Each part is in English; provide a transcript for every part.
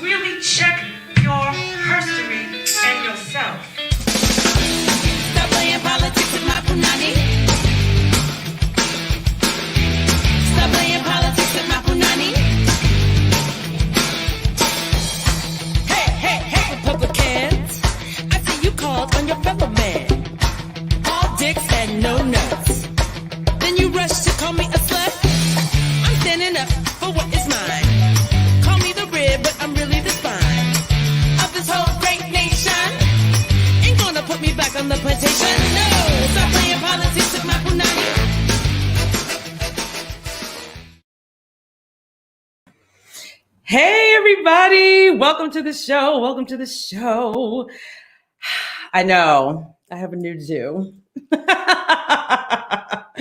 really check your history and yourself. Stop playing politics with my Punanny. Stop playing politics with my Punanny. Hey, hey, hey, Republicans. I see you called on your fellow man. All dicks and no nuts. Then you rush to call me a slut. I'm standing up for what is mine. Call me the rib, but I'm really the spine of this whole great nation. Ain't gonna put me back on the plantation. No, stop playing politics with my Punanny. Hey everybody, welcome to the show. Welcome to the show. I know, I have a new do.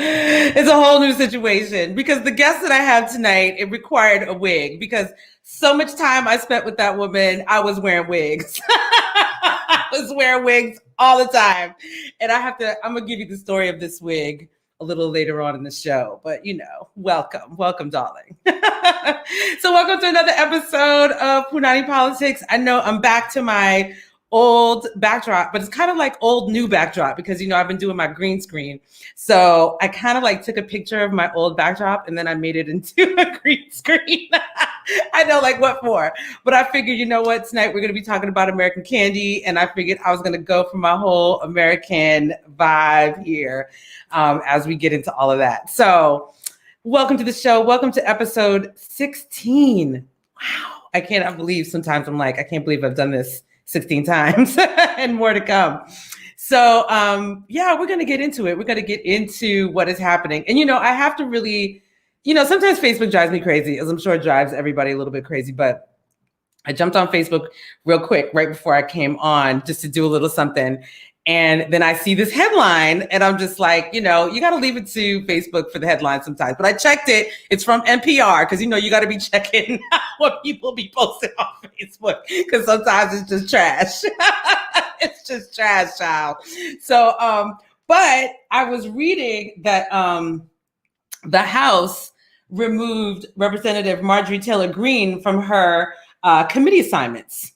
It's a whole new situation because the guest that I have tonight, it required a wig because so much time I spent with that woman, I was wearing wigs. I was wearing wigs all the time. And I'm gonna give you the story of this wig a little later on in the show, but welcome, darling. So welcome to another episode of Punanny Politixxx. I know I'm back to my old backdrop, but it's kind of like old new backdrop because I've been doing my green screen. So I kind of like took a picture of my old backdrop and then I made it into a green screen. I know, like what for? But I figured, tonight we're going to be talking about American candy, and I figured I was going to go for my whole American vibe here as we get into all of that. So welcome to the show. Welcome to episode 16. Wow. I cannot believe sometimes I'm like, I can't believe I've done this 16 times and more to come. So we're going to get into it. We're going to get into what is happening. And, I have to really, sometimes Facebook drives me crazy, as I'm sure it drives everybody a little bit crazy. But I jumped on Facebook real quick right before I came on just to do a little something. And then I see this headline and I'm just like, you got to leave it to Facebook for the headline sometimes. But I checked it. It's from NPR because, you got to be checking what people be posting on Facebook because sometimes it's just trash. It's just trash, child. So, but I was reading that the House removed Representative Marjorie Taylor Greene from her committee assignments.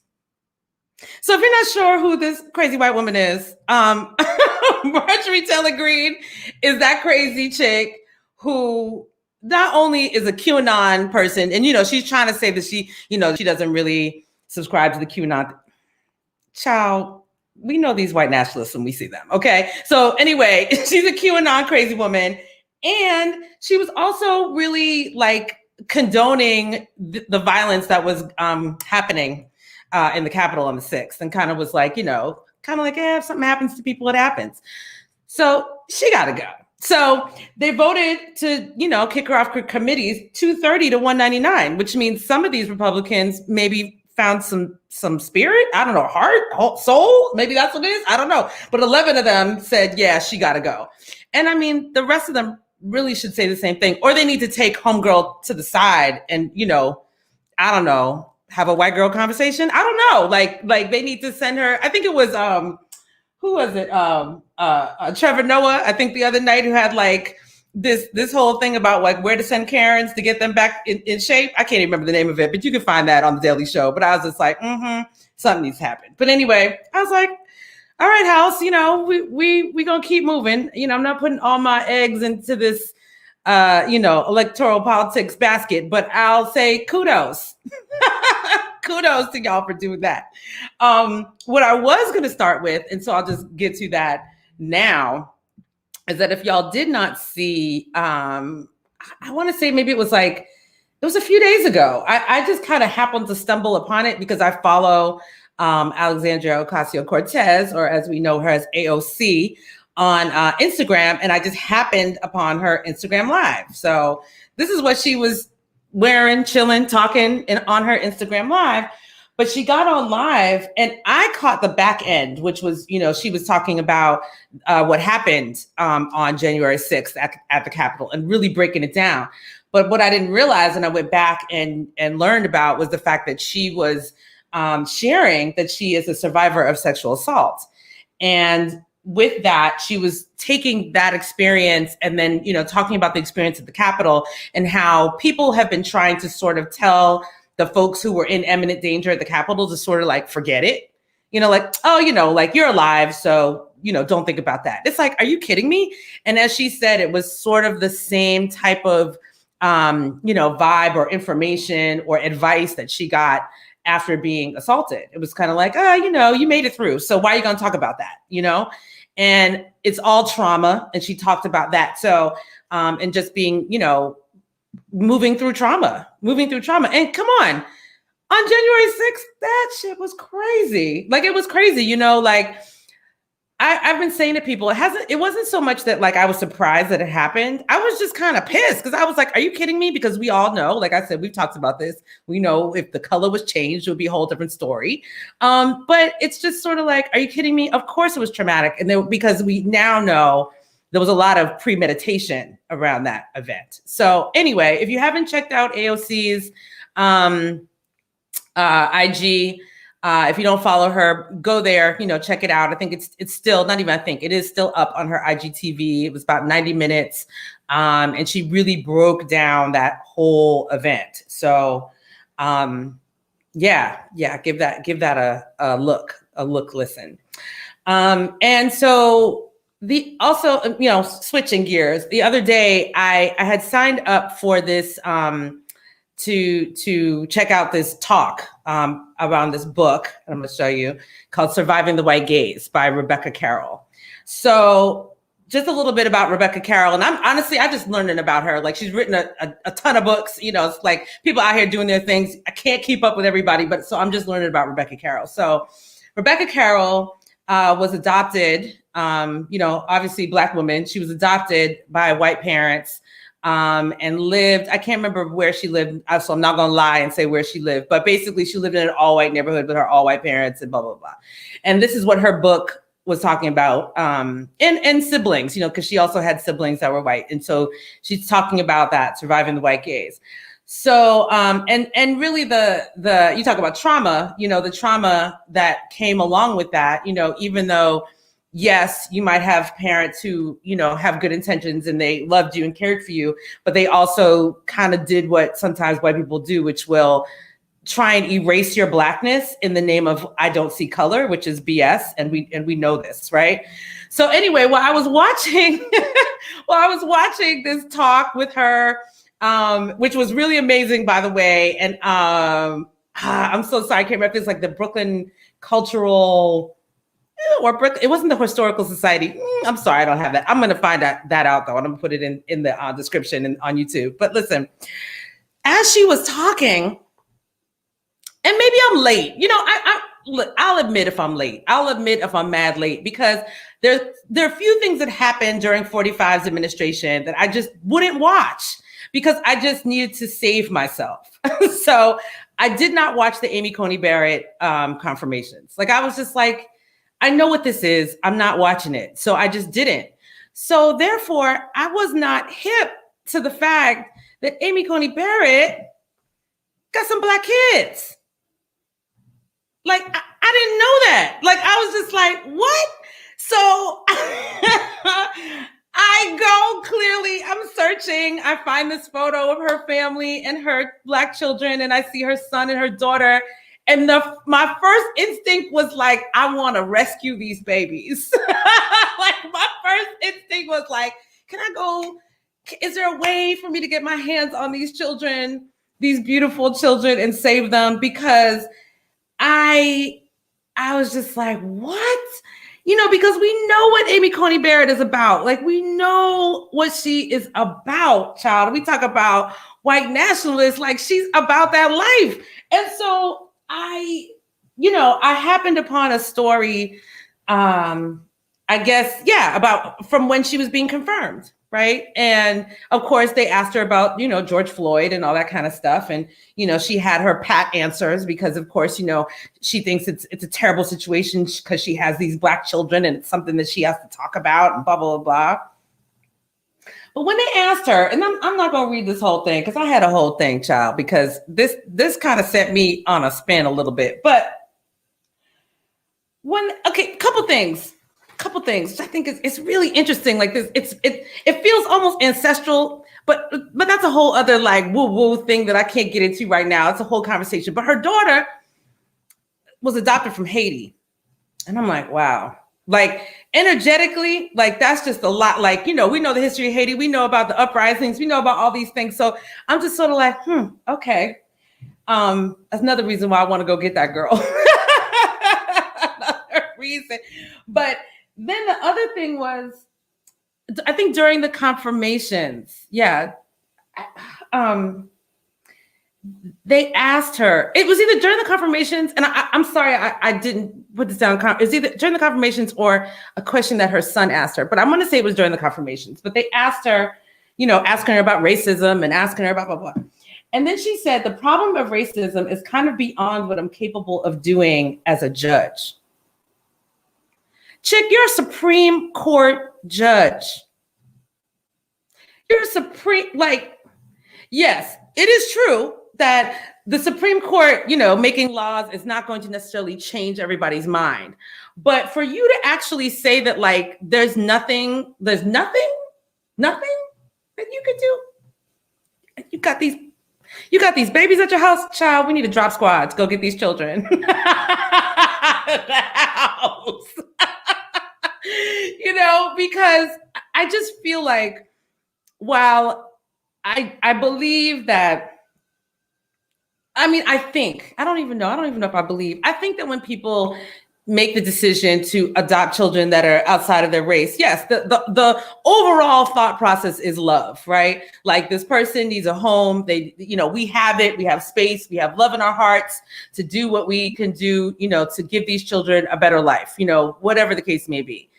So if you're not sure who this crazy white woman is, Marjorie Taylor Greene is that crazy chick who not only is a QAnon person, and she's trying to say that she doesn't really subscribe to the QAnon. Child, we know these white nationalists when we see them. Okay, so anyway, she's a QAnon crazy woman, and she was also really like condoning the violence that was happening in the Capitol on the 6th, and kind of was like, if something happens to people, it happens. So she got to go. So they voted to, kick her off her committees 230 to 199, which means some of these Republicans maybe found some spirit. I don't know, heart, soul. Maybe that's what it is. I don't know. But 11 of them said, yeah, she got to go. And I mean, the rest of them really should say the same thing, or they need to take homegirl to the side and, I don't know, have a white girl conversation. I don't know. Like they need to send her. I think it was who was it? Trevor Noah, I think the other night, who had like this whole thing about like where to send Karens to get them back in shape. I can't even remember the name of it, but you can find that on the Daily Show. But I was just like, something needs to happen. But anyway, I was like, all right, House, we gonna keep moving. I'm not putting all my eggs into this electoral politics basket, but I'll say kudos. Kudos to y'all for doing that. What I was going to start with, and so I'll just get to that now, is that if y'all did not see, I want to say maybe it was a few days ago. I just kind of happened to stumble upon it because I follow Alexandria Ocasio-Cortez, or as we know her as AOC, on Instagram, and I just happened upon her Instagram Live. So this is what she was wearing, chilling, talking on her Instagram Live. But she got on live and I caught the back end, which was, she was talking about what happened on January 6th at the Capitol and really breaking it down. But what I didn't realize, and I went back and learned about, was the fact that she was sharing that she is a survivor of sexual assault. And with that, she was taking that experience and then, talking about the experience at the Capitol and how people have been trying to sort of tell the folks who were in imminent danger at the Capitol to sort of like forget it. Like, oh, like you're alive. So, don't think about that. It's like, are you kidding me? And as she said, it was sort of the same type of, vibe or information or advice that she got after being assaulted. It was kind of like, you made it through. So why are you going to talk about that? And it's all trauma. And she talked about that. So, and just being, moving through trauma. And come on January 6th, that shit was crazy. Like, it was crazy, like I've been saying to people, it wasn't so much that like I was surprised that it happened. I was just kind of pissed because I was like, are you kidding me? Because we all know, like I said, we've talked about this. We know if the color was changed, it would be a whole different story. But it's just sort of like, are you kidding me? Of course it was traumatic. And because we now know there was a lot of premeditation around that event. So anyway, if you haven't checked out AOC's IG, if you don't follow her, go there, check it out. I think it's still, not even I think, it is still up on her IGTV. It was about 90 minutes. And she really broke down that whole event. So give that a look, listen. And so switching gears, the other day I had signed up for this to check out this talk around this book I'm going to show you called Surviving the White Gaze by Rebecca Carroll. So just a little bit about Rebecca Carroll. And I'm just learning about her. Like, she's written a ton of books, it's like people out here doing their things. I can't keep up with everybody, but so I'm just learning about Rebecca Carroll. So Rebecca Carroll was adopted, obviously Black woman. She was adopted by white parents. And lived, I can't remember where she lived, so I'm not going to lie and say where she lived, but basically she lived in an all-white neighborhood with her all-white parents and blah, blah, blah. And this is what her book was talking about, and siblings, because she also had siblings that were white. And so she's talking about that, surviving the white gaze. So, and really you talk about trauma, the trauma that came along with that, even though, yes, you might have parents who, have good intentions and they loved you and cared for you, but they also kind of did what sometimes white people do, which will try and erase your Blackness in the name of I don't see color, which is BS. And we know this, right? So anyway, while I was watching this talk with her, which was really amazing, by the way. And I'm so sorry, I can't remember if it's like the Brooklyn Cultural it wasn't the Historical Society. I'm sorry, I don't have that. I'm going to find that out though. And I'm going to put it in the description and on YouTube. But listen, as she was talking, and maybe I'm late. I'll admit if I'm late. I'll admit if I'm mad late, because there are a few things that happened during 45's administration that I just wouldn't watch because I just needed to save myself. So I did not watch the Amy Coney Barrett confirmations. Like, I was just like, I know what this is. I'm not watching it. So I just didn't. So therefore, I was not hip to the fact that Amy Coney Barrett got some Black kids. Like, I didn't know that. Like, I was just like, what? So I go clearly, I'm searching. I find this photo of her family and her Black children, and I see her son and her daughter. And my first instinct was like, I want to rescue these babies. Like, my first instinct was like, can I go? Is there a way for me to get my hands on these children, these beautiful children, and save them? Because I was just like, what? Because we know what Amy Coney Barrett is about. Like, we know what she is about, child. We talk about white nationalists, like she's about that life. And so I happened upon a story, about from when she was being confirmed, right? And of course, they asked her about, George Floyd and all that kind of stuff. And, she had her pat answers because, of course, she thinks it's a terrible situation because she has these Black children and it's something that she has to talk about and blah, blah, blah. But when they asked her, and I'm not going to read this whole thing because I had a whole thing, child, because this kind of set me on a spin a little bit. But couple things. I think it's really interesting. Like this, it feels almost ancestral, but that's a whole other like woo woo thing that I can't get into right now. It's a whole conversation. But her daughter was adopted from Haiti. And I'm like, wow. Like energetically, like that's just a lot. Like, we know the history of Haiti. We know about the uprisings. We know about all these things. So I'm just sort of like, okay. That's another reason why I want to go get that girl. Another reason. But then the other thing was, I think during the confirmations, they asked her, it was either during the confirmations, and I'm sorry, I didn't put this down. It was either during the confirmations or a question that her son asked her, but I'm going to say it was during the confirmations. But they asked her, asking her about racism and asking her about blah, blah, blah. And then she said, the problem of racism is kind of beyond what I'm capable of doing as a judge. Chick, you're a Supreme Court judge. You're a Supreme, yes, it is true that the Supreme Court, making laws is not going to necessarily change everybody's mind. But for you to actually say that, there's nothing that you could do. You got these babies at your house, child. We need to drop squads. Go get these children out of the house. Because I just feel like, while I believe that, I think I don't even know if I believe. I think that when people make the decision to adopt children that are outside of their race, yes, the overall thought process is love, right? Like, this person needs a home. We have it. We have space. We have love in our hearts to do what we can do, to give these children a better life, whatever the case may be.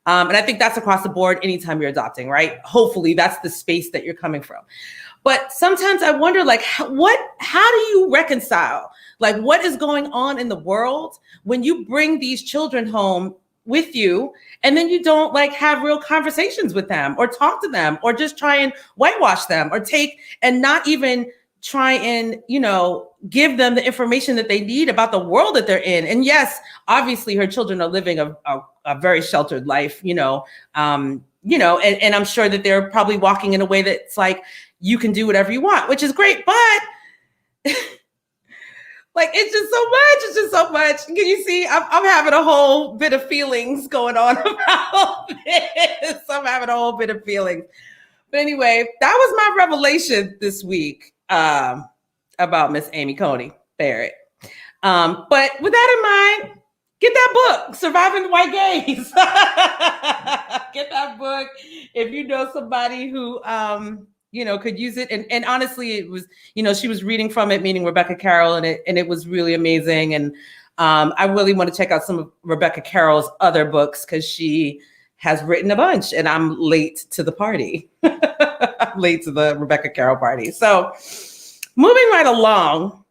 And I think that's across the board anytime you're adopting, right? Hopefully that's the space that you're coming from. But sometimes I wonder, how do you reconcile? What is going on in the world when you bring these children home with you and then you don't have real conversations with them or talk to them or just try and whitewash them or take and not even try and, give them the information that they need about the world that they're in. And yes, obviously her children are living a very sheltered life, and I'm sure that they're probably walking in a way that's you can do whatever you want, which is great. But it's just so much. Can you see? I'm having a whole bit of feelings going on about this. I'm having a whole bit of feelings. But anyway, that was my revelation this week about Miss Amy Coney Barrett. But with that in mind, get that book, Surviving the White Gaze. Get that book if you know somebody who could use it. And honestly, it was, she was reading from it, meaning Rebecca Carroll, and it was really amazing. And I really want to check out some of Rebecca Carroll's other books because she has written a bunch, and I'm late to the party. I'm late to the Rebecca Carroll party. So moving right along,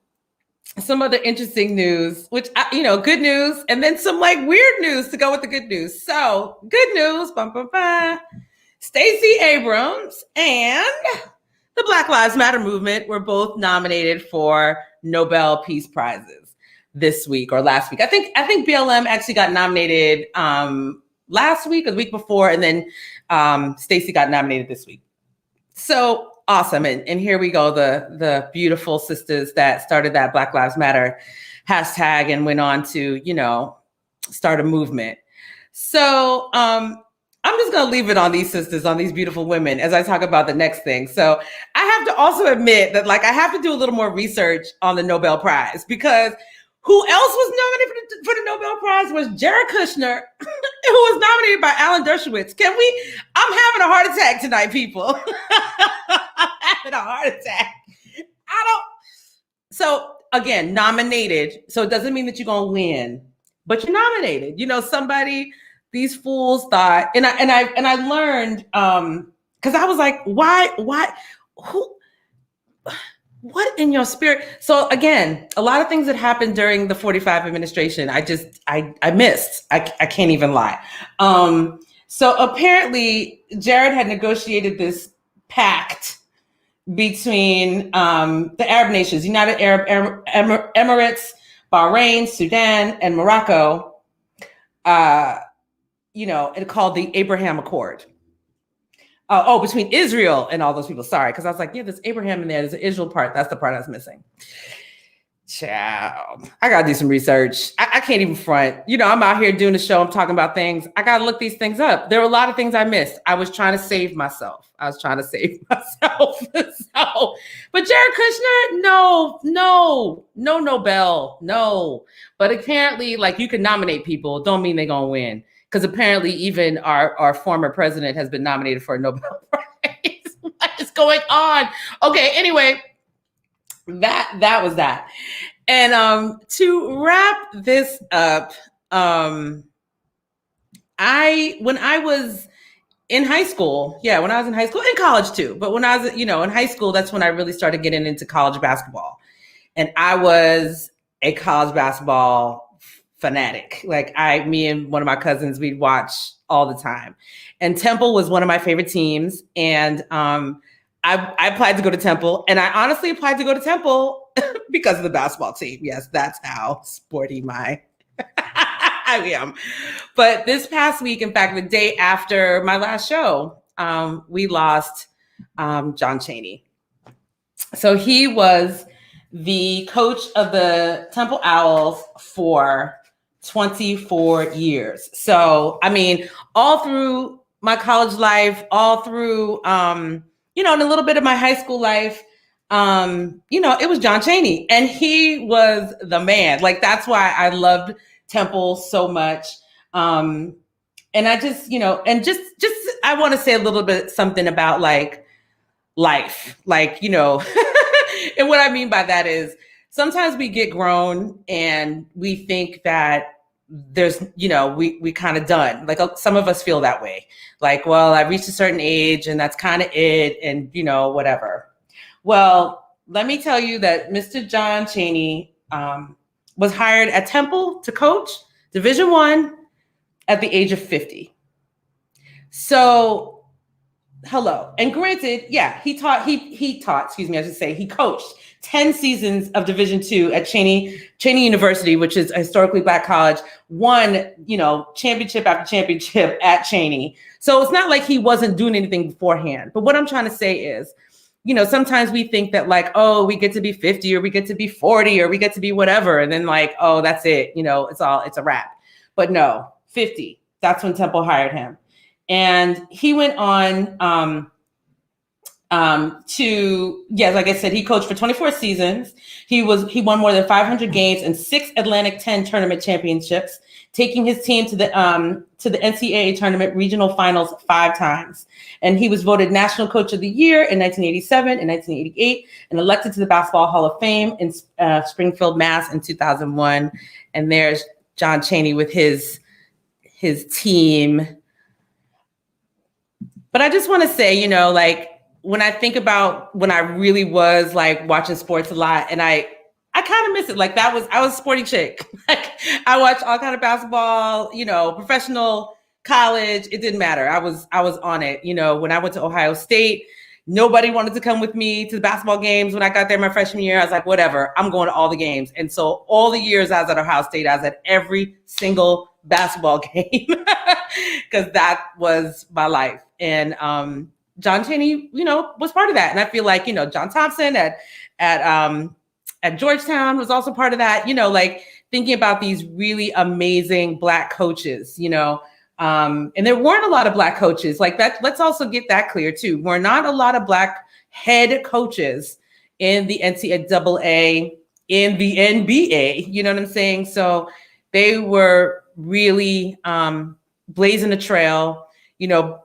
some other interesting news, which, good news, and then some weird news to go with the good news. So good news, Stacey Abrams and the Black Lives Matter movement were both nominated for Nobel Peace Prizes this week or last week. I think BLM actually got nominated last week or the week before, and then Stacey got nominated this week. So awesome. And here we go, the beautiful sisters that started that Black Lives Matter hashtag and went on to, start a movement. So I'm just going to leave it on these sisters, on these beautiful women as I talk about the next thing. So I have to also admit that I have to do a little more research on the Nobel Prize, because who else was nominated for the Nobel Prize was Jared Kushner, who was nominated by Alan Dershowitz. I'm having a heart attack tonight, people. I'm having a heart attack. So again, nominated. So it doesn't mean that you're going to win, but you're nominated. These fools thought, and I learned, because I was like, why, what in your spirit? So again, a lot of things that happened during the 45 administration, I missed. I can't even lie. So apparently Jared had negotiated this pact between the Arab nations, United Arab Emirates, Bahrain, Sudan, and Morocco, it called the Abraham Accord. between Israel and all those people. Sorry, because I was like, yeah, there's Abraham in there. There's an Israel part. That's the part I was missing. Child, I gotta do some research. I can't even front. I'm out here doing the show. I'm talking about things. I gotta look these things up. There were a lot of things I missed. I was trying to save myself. So, but Jared Kushner, no Nobel, no. But apparently, like, you can nominate people, don't mean they're gonna win. Because apparently, even our former president has been nominated for a Nobel Prize. What is going on? Okay, anyway. That was that. And to wrap this up, when I was in high school, in college too, but when I was, in high school, that's when I really started getting into college basketball. And I was a college basketball fanatic. Like me and one of my cousins, we'd watch all the time. And Temple was one of my favorite teams. And I applied to go to Temple, and I honestly applied to go to Temple because of the basketball team. Yes, that's how sporty I am. But this past week, in fact, the day after my last show, we lost John Chaney. So he was the coach of the Temple Owls for 24 years. So, I mean, all through my college life, all through and a little bit of my high school life, it was John Chaney, and he was the man. Like, that's why I loved Temple so much. And I just, I want to say a little bit something about like life, like, and what I mean by that is sometimes we get grown and we think that there's, we kind of done. Like, some of us feel that way. Like, well, I reached a certain age and that's kind of it. And, whatever. Well, let me tell you that Mr. John Chaney was hired at Temple to coach Division I at the age of 50. So, hello. And granted, yeah, he coached 10 seasons of Division II at Cheney University, which is a historically Black college, won, championship after championship at Cheney. So it's not like he wasn't doing anything beforehand. But what I'm trying to say is, sometimes we think that like, oh, we get to be 50 or we get to be 40 or we get to be whatever. And then like, oh, that's it. it's a wrap. But no, 50. That's when Temple hired him. And he went on like I said, he coached for 24 seasons. He won more than 500 games and 6 Atlantic 10 tournament championships, taking his team to the NCAA tournament regional finals 5 times. And he was voted National Coach of the Year in 1987 and 1988, and elected to the Basketball Hall of Fame in Springfield, Mass. in 2001. And there's John Chaney with his team. But I just want to say, like, when I think about when I really was like watching sports a lot, and I kind of miss it. Like, I was a sporty chick. Like, I watched all kind of basketball, professional, college. It didn't matter. I was on it. When I went to Ohio State, nobody wanted to come with me to the basketball games. When I got there my freshman year, I was like, whatever, I'm going to all the games. And so all the years I was at Ohio State, I was at every single basketball game because that was my life. And John Chaney, was part of that. And I feel like, John Thompson at Georgetown was also part of that, like thinking about these really amazing Black coaches, and there weren't a lot of Black coaches like that. Let's also get that clear too. We're not a lot of Black head coaches in the NCAA, in the NBA, you know what I'm saying? So they were really blazing a trail.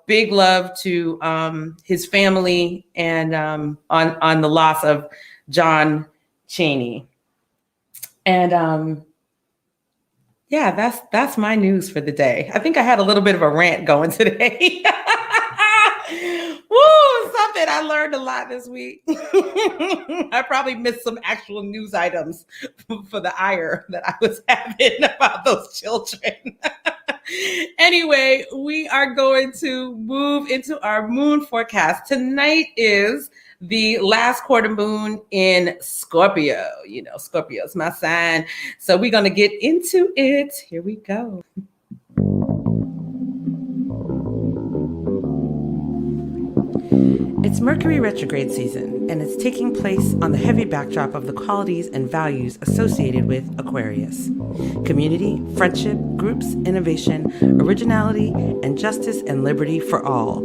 Big love to his family and on the loss of John Chaney. And that's my news for the day. I think I had a little bit of a rant going today. Woo, something I learned a lot this week. I probably missed some actual news items for the ire that I was having about those children. Anyway, we are going to move into our moon forecast. Tonight is the last quarter moon in Scorpio. Scorpio's my sign. So we're going to get into it. Here we go. It's Mercury retrograde season, and it's taking place on the heavy backdrop of the qualities and values associated with Aquarius. Community, friendship, groups, innovation, originality, and justice and liberty for all.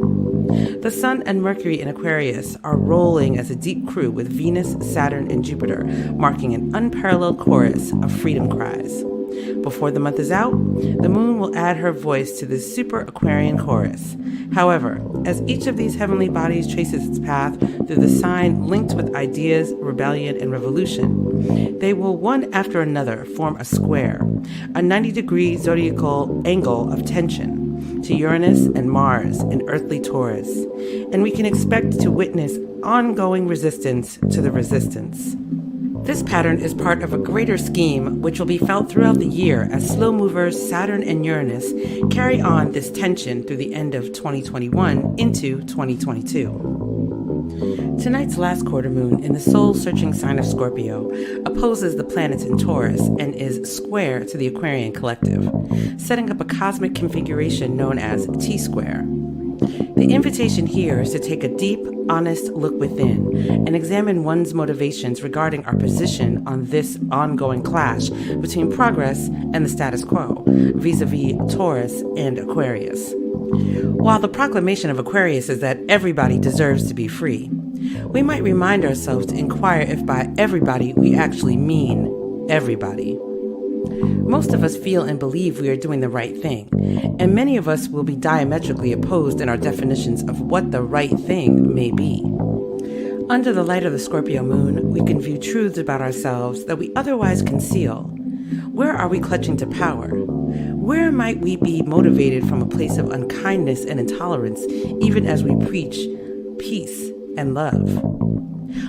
The Sun and Mercury in Aquarius are rolling as a deep crew with Venus, Saturn, and Jupiter, marking an unparalleled chorus of freedom cries. Before the month is out, the moon will add her voice to this super Aquarian chorus. However, as each of these heavenly bodies traces its path through the sign linked with ideas, rebellion, and revolution, they will one after another form a square, a 90-degree zodiacal angle of tension to Uranus and Mars in earthly Taurus, and we can expect to witness ongoing resistance to the resistance. This pattern is part of a greater scheme which will be felt throughout the year as slow movers Saturn and Uranus carry on this tension through the end of 2021 into 2022. Tonight's last quarter moon in the soul-searching sign of Scorpio opposes the planets in Taurus and is square to the Aquarian collective, setting up a cosmic configuration known as T-square. The invitation here is to take a deep, honest look within and examine one's motivations regarding our position on this ongoing clash between progress and the status quo, vis-a-vis Taurus and Aquarius. While the proclamation of Aquarius is that everybody deserves to be free, we might remind ourselves to inquire if by everybody we actually mean everybody. Most of us feel and believe we are doing the right thing, and many of us will be diametrically opposed in our definitions of what the right thing may be. Under the light of the Scorpio moon, we can view truths about ourselves that we otherwise conceal. Where are we clutching to power? Where might we be motivated from a place of unkindness and intolerance, even as we preach peace and love?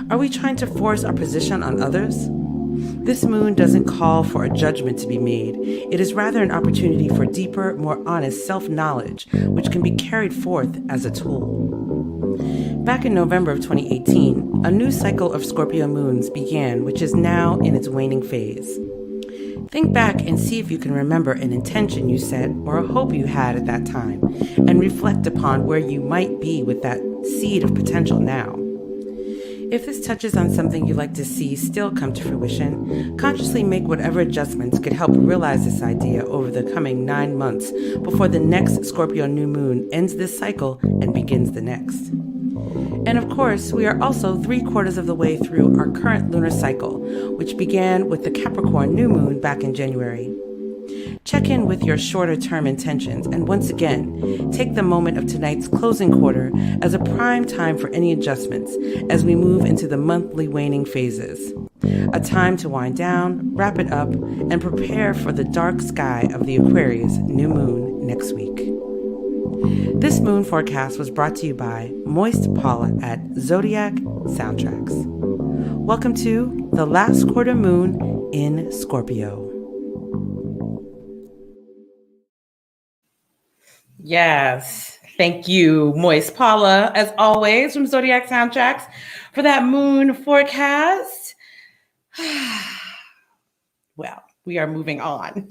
Are we trying to force our position on others? This moon doesn't call for a judgment to be made. It is rather an opportunity for deeper, more honest self-knowledge, which can be carried forth as a tool. Back in November of 2018, a new cycle of Scorpio moons began, which is now in its waning phase. Think back and see if you can remember an intention you set or a hope you had at that time, and reflect upon where you might be with that seed of potential now. If this touches on something you'd like to see still come to fruition, consciously make whatever adjustments could help realize this idea over the coming 9 months before the next Scorpio new moon ends this cycle and begins the next. And of course, we are also 3/4 of the way through our current lunar cycle, which began with the Capricorn new moon back in January. Check in with your shorter-term intentions, and once again, take the moment of tonight's closing quarter as a prime time for any adjustments as we move into the monthly waning phases. A time to wind down, wrap it up, and prepare for the dark sky of the Aquarius new moon next week. This moon forecast was brought to you by Moist Paula at Zodiac Soundtracks. Welcome to the last quarter moon in Scorpio. Yes. Thank you, Moist Paula, as always, from Zodiac Soundtracks, for that moon forecast. Well, we are moving on.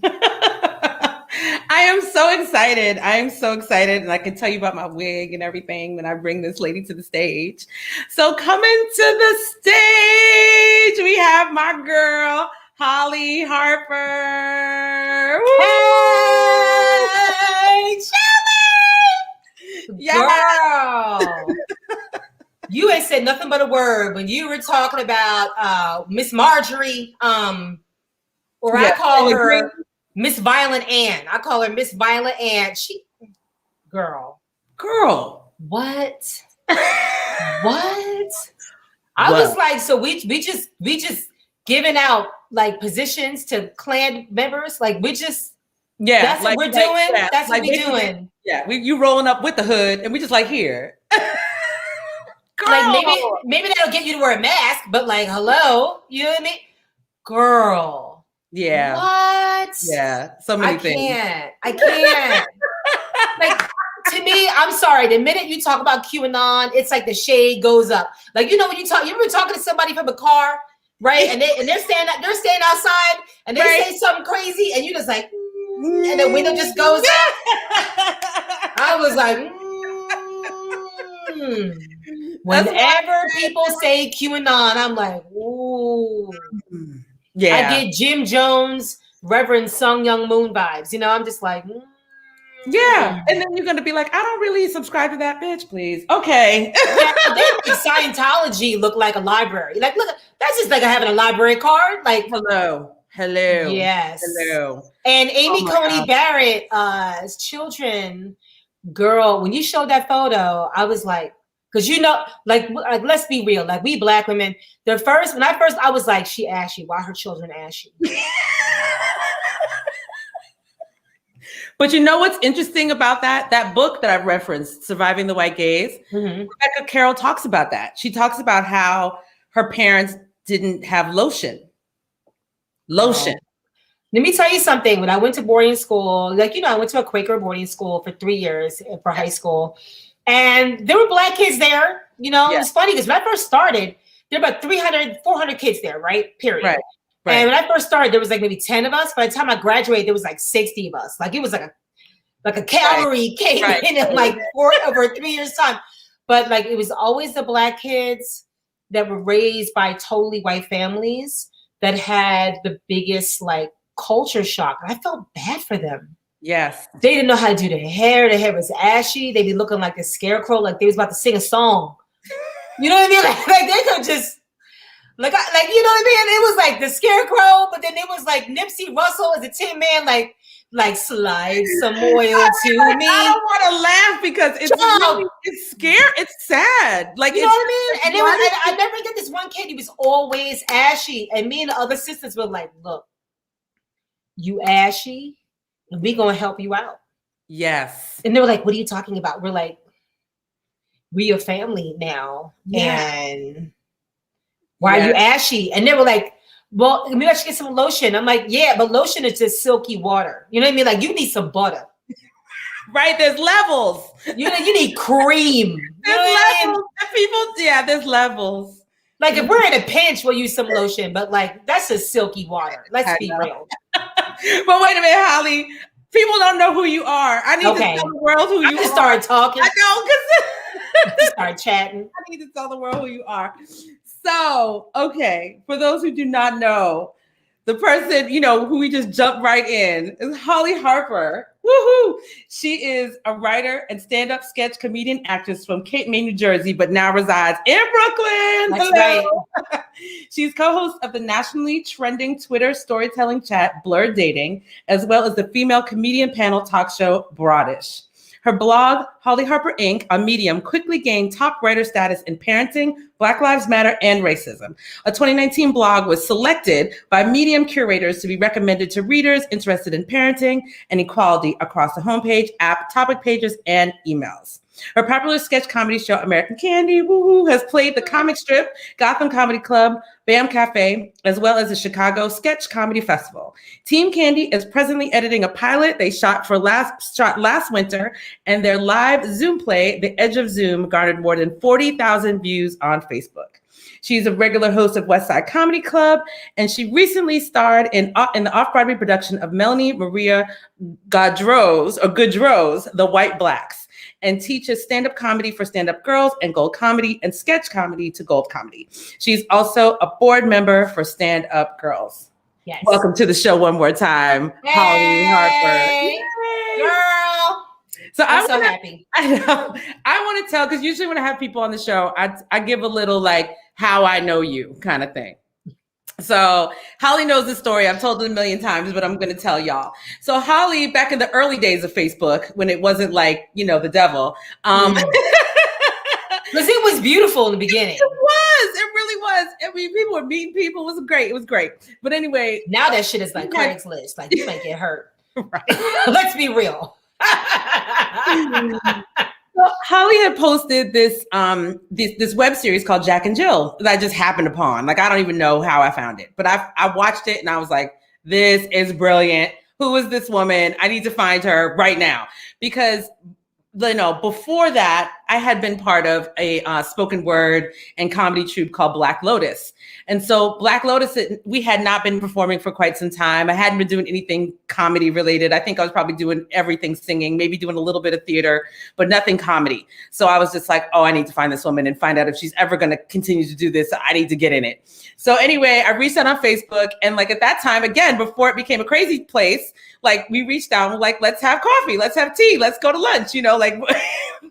I am so excited. And I can tell you about my wig and everything when I bring this lady to the stage. So coming to the stage, we have my girl, Hollie Harper. Hey, Shelley! Yeah. Girl, you ain't said nothing but a word when you were talking about Miss Marjorie, I call her Miss Violent Ann. I call her Miss Violent Ann. Girl. What? What? I was like, so we just giving out like positions to clan members. Like that's what we're doing. Yeah. That's what we're doing. Yeah, you rolling up with the hood, and we just like here. Girl. Like maybe that'll get you to wear a mask, but like, hello, you know what I mean? Girl. Yeah. What? Yeah. So many things. I can't. Like, to me, I'm sorry. The minute you talk about QAnon, it's like the shade goes up. Like, you know, when you ever talking to somebody from a car, right? And they're standing outside and they say something crazy, and you just like, and the window just goes up. I was like, Whenever people say QAnon, I'm like, ooh. Yeah. I get Jim Jones, Reverend Sung Young Moon vibes. You know, I'm just like, Yeah. And then you're going to be like, I don't really subscribe to that bitch, please. Okay. Yeah, they make Scientology look like a library. Like, look, that's just like having a library card. Like, Hello. Yes. Hello. And Amy Coney Barrett's children, girl, when you showed that photo, I was like, because you know, like let's be real, like we Black women, when I was like, she ashy. Why her children ashy? But you know what's interesting about that? That book that I've referenced, Surviving the White Gaze, Rebecca Carroll talks about that. She talks about how her parents didn't have lotion. Let me tell you something. When I went to boarding school, like, you know, I went to a Quaker boarding school for 3 years for high school. And there were Black kids there. You know, It's funny because when I first started, there were about 300, 400 kids there, right? Period. Right. And when I first started, there was like maybe 10 of us. By the time I graduated, there was like 60 of us. Like it was like a cavalry came in like over 3 years' time. But like it was always the Black kids that were raised by totally white families that had the biggest like culture shock. I felt bad for them. Yes. They didn't know how to do their hair. Their hair was ashy. They'd be looking like a scarecrow, like they was about to sing a song. You know what I mean? Like they could just like you know what I mean? It was like the scarecrow, but then it was like Nipsey Russell as a Tin Man, like slide some oil to me. I don't want to laugh because it's scary. It's sad. Like, you know what I mean? And I never get this one kid. He was always ashy, and me and the other sisters were like, "Look, you ashy, and we gonna help you out." Yes. And they were like, "What are you talking about?" We're like, "We a family now, and why are you ashy?" And they were like, "Well, maybe I should get some lotion." I'm like, "Yeah, but lotion is just silky water. You know what I mean? Like you need some butter." Right, there's levels. You need cream. There's levels. There's levels. Like if we're in a pinch, we'll use some lotion, but like that's just silky water. Let's be real. But wait a minute, Holly. People don't know who you are. I need to tell the world who you are. Start talking. I know, because start chatting. I need to tell the world who you are. So, okay, for those who do not know, the person, you know, who we just jumped right in is Hollie Harper. Woohoo! She is a writer and stand-up sketch comedian actress from Cape May, New Jersey, but now resides in Brooklyn. That's right. She's co-host of the nationally trending Twitter storytelling chat, Blurred Dating, as well as the female comedian panel talk show, Broadish. Her blog, Hollie Harper Inc. on Medium quickly gained top writer status in parenting, Black Lives Matter, and racism. A 2019 blog was selected by Medium curators to be recommended to readers interested in parenting and equality across the homepage, app, topic pages, and emails. Her popular sketch comedy show, American Candy, has played the comic strip, Gotham Comedy Club, BAM Cafe, as well as the Chicago Sketch Comedy Festival. Team Candy is presently editing a pilot they shot last winter, and their live Zoom play, The Edge of Zoom, garnered more than 40,000 views on Facebook. She's a regular host of West Side Comedy Club, and she recently starred in the off-Broadway production of Melanie Maria Gaudreau's The White Blacks, and teaches stand-up comedy for stand-up girls and gold comedy and sketch comedy to gold comedy. She's also a board member for Stand Up Girls. Yes. Welcome to the show one more time, Hollie Harper. Yay. Girl. So I'm so happy. I know. I want to tell, because usually when I have people on the show, I give a little like how I know you kind of thing. So Holly knows the story. I've told it a million times, but I'm going to tell y'all. So Holly, back in the early days of Facebook, when it wasn't like, you know, the devil. Because it was beautiful in the beginning. It really was. I mean, people were meeting people. It was great. But anyway. Now that shit is like Craigslist. Like you might get hurt. Right. Let's be real. So Holly had posted this this web series called Jack and Jill that I just happened upon. Like, I don't even know how I found it, but I watched it and I was like, this is brilliant. Who is this woman? I need to find her right now. Because, you know, before that, I had been part of a spoken word and comedy troupe called Black Lotus. And so Black Lotus, we had not been performing for quite some time. I hadn't been doing anything comedy related. I think I was probably doing everything singing, maybe doing a little bit of theater, but nothing comedy. So I was just like, oh, I need to find this woman and find out if she's ever going to continue to do this. I need to get in it. So anyway, I reached out on Facebook, and like at that time, again, before it became a crazy place, like we reached out and like, let's have coffee, let's have tea, let's go to lunch, you know, like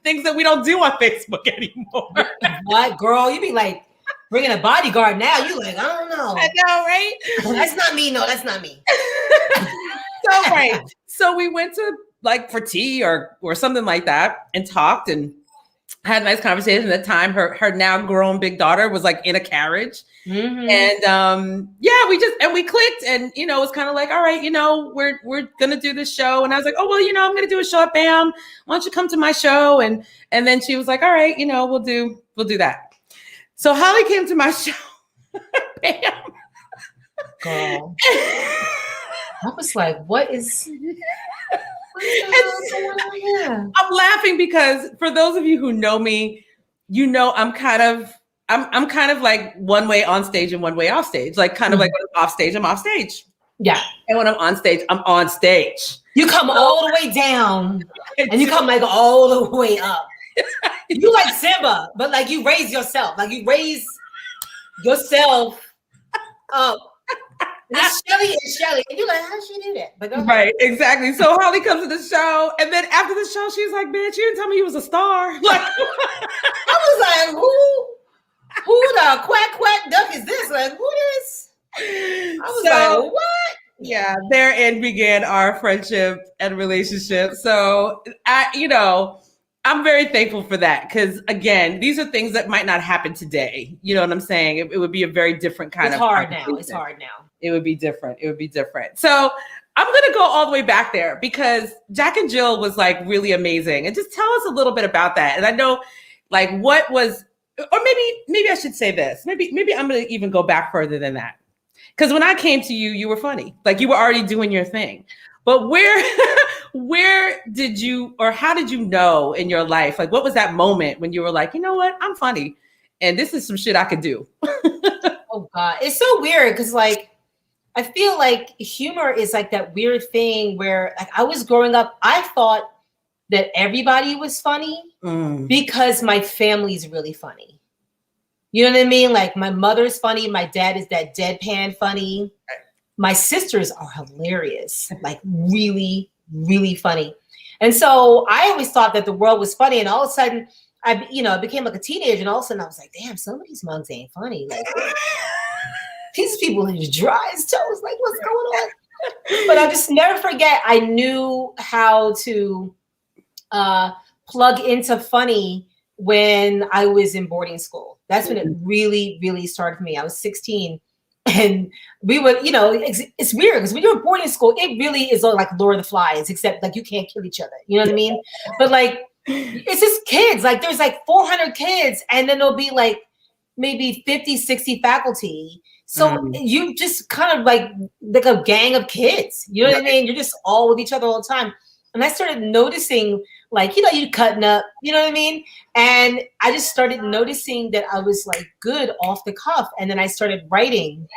things that we don't do on Facebook anymore. What, girl? You be like bringing a bodyguard now. You like, I don't know. I know, right? That's not me. No, that's not me. So right. So we went to like for tea or something like that and talked and had a nice conversation. At the time, her now grown big daughter was like in a carriage. Mm-hmm. And we clicked, and you know, it was kind of like, all right, you know, we're gonna do this show. And I was like, oh well, you know, I'm gonna do a show at BAM. Why don't you come to my show? And then she was like, all right, you know, we'll do that. So Hollie came to my show. BAM. Girl. I was like, what is going on here? I'm laughing because for those of you who know me, you know I'm kind of like one way on stage and one way off stage. Like kind of like when I'm off stage, I'm off stage. Yeah. And when I'm on stage, I'm on stage. You come all the way down and you come like all the way up. You like Simba, but like you raise yourself. Like you raise yourself up. It's Shelley and Shelley. And you're like, how did she do that? But right, exactly. So Hollie comes to the show, and then after the show, she's like, man, she didn't tell me you was a star. Like, I was like, who the quack duck is this? Like, who is? I was like, what? Yeah, therein began our friendship and relationship. So I'm very thankful for that because again, these are things that might not happen today. You know what I'm saying? It would be a very different kind of. It's hard now. It would be different. So I'm going to go all the way back there because Jack and Jill was like really amazing. And just tell us a little bit about that. And I know like what was, or maybe I should say this. Maybe I'm going to even go back further than that. Because when I came to you, you were funny. Like you were already doing your thing. But where did you, or how did you know in your life? Like what was that moment when you were like, you know what, I'm funny. And this is some shit I could do. Oh God, it's so weird because like, I feel like humor is like that weird thing where like I was growing up, I thought that everybody was funny because my family's really funny. You know what I mean? Like my mother's funny. My dad is that deadpan funny. My sisters are hilarious, like really, really funny. And so I always thought that the world was funny. And all of a sudden I became like a teenager and all of a sudden I was like, damn, some of these mugs ain't funny. Like, these people are dry as toes. Like, what's going on? But I just never forget. I knew how to plug into funny when I was in boarding school. That's when it really, really started for me. I was 16, and we would, it's weird because when you're in boarding school, it really is like Lord of the Flies, except like you can't kill each other. You know what I mean? But like, it's just kids. Like, there's like 400 kids, and then there'll be like maybe 50, 60 faculty. So you just kind of like a gang of kids, you know what I mean? You're just all with each other all the time. And I started noticing like, you cutting up, you know what I mean? And I just started noticing that I was like good off the cuff. And then I started writing,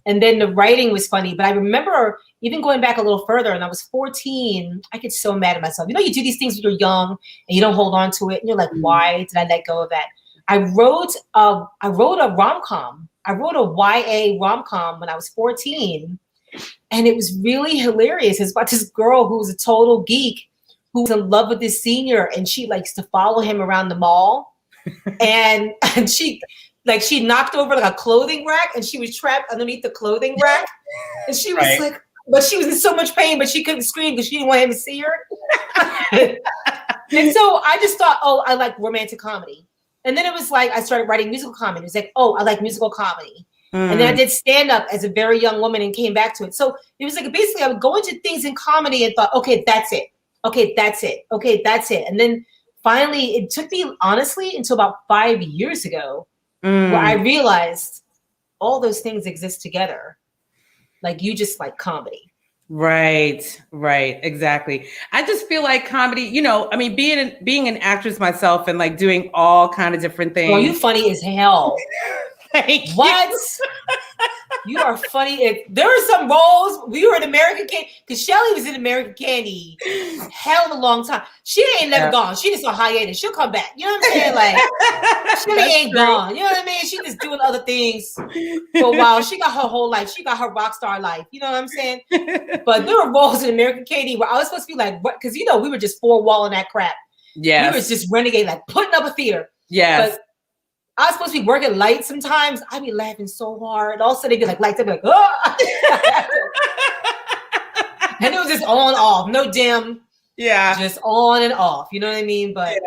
and then the writing was funny. But I remember even going back a little further, and I was 14, I get so mad at myself. You do these things when you're young and you don't hold on to it. And you're like, why did I let go of that? I wrote a rom-com. I wrote a YA rom-com when I was 14, and it was really hilarious. It's about this girl who was a total geek who was in love with this senior, and she likes to follow him around the mall. and she knocked over like a clothing rack, and she was trapped underneath the clothing rack. And she was like, but she was in so much pain, but she couldn't scream because she didn't want him to see her. And so I just thought, oh, I like romantic comedy. And then it was like, I started writing musical comedy. It was like, oh, I like musical comedy. And then I did stand-up as a very young woman and came back to it. So it was like, basically I would go into things in comedy and thought, okay, that's it. Okay, that's it. Okay, that's it. And then finally, it took me, honestly, until about 5 years ago where I realized all those things exist together. Like, you just like comedy. Right, exactly. I just feel like comedy, I mean, being an actress myself and like doing all kind of different things. Well, you funny as hell. Thank What? you. You are funny. There were some roles. We were in American Candy because Shelley was in American Candy hell of a long time. She ain't never gone. She just on hiatus. She'll come back. You know what I'm saying? Like Shelley ain't gone. You know what I mean? She just doing other things for a while. She got her whole life. She got her rock star life. You know what I'm saying? But there were roles in American Candy where I was supposed to be like, what? Because we were just four walling that crap. Yeah, we was just renegade, like putting up a theater. Yes. But I was supposed to be working lights sometimes. I'd be laughing so hard. All of a sudden, they'd be like lights. I'd be like, oh! And it was just on, off, no dim. Yeah. Just on and off. You know what I mean? But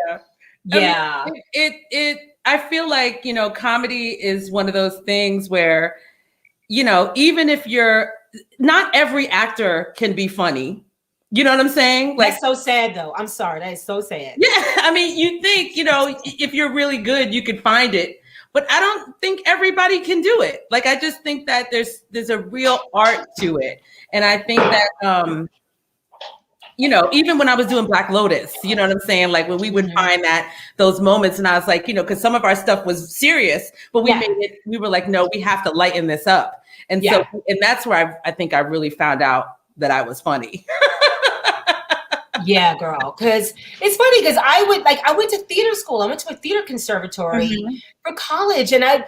yeah. I mean, I feel like, comedy is one of those things where, even if not every actor can be funny. You know what I'm saying? Like, that's so sad, though. I'm sorry. That is so sad. Yeah. I mean, you think, if you're really good, you could find it. But I don't think everybody can do it. Like, I just think that there's a real art to it. And I think that, even when I was doing Black Lotus, you know what I'm saying? Like when we would find those moments and I was like, because some of our stuff was serious, but we were like, no, we have to lighten this up. And so, and that's where I think I really found out that I was funny. Yeah, girl. Because it's funny because I went to theater school. I went to a theater conservatory for college, and I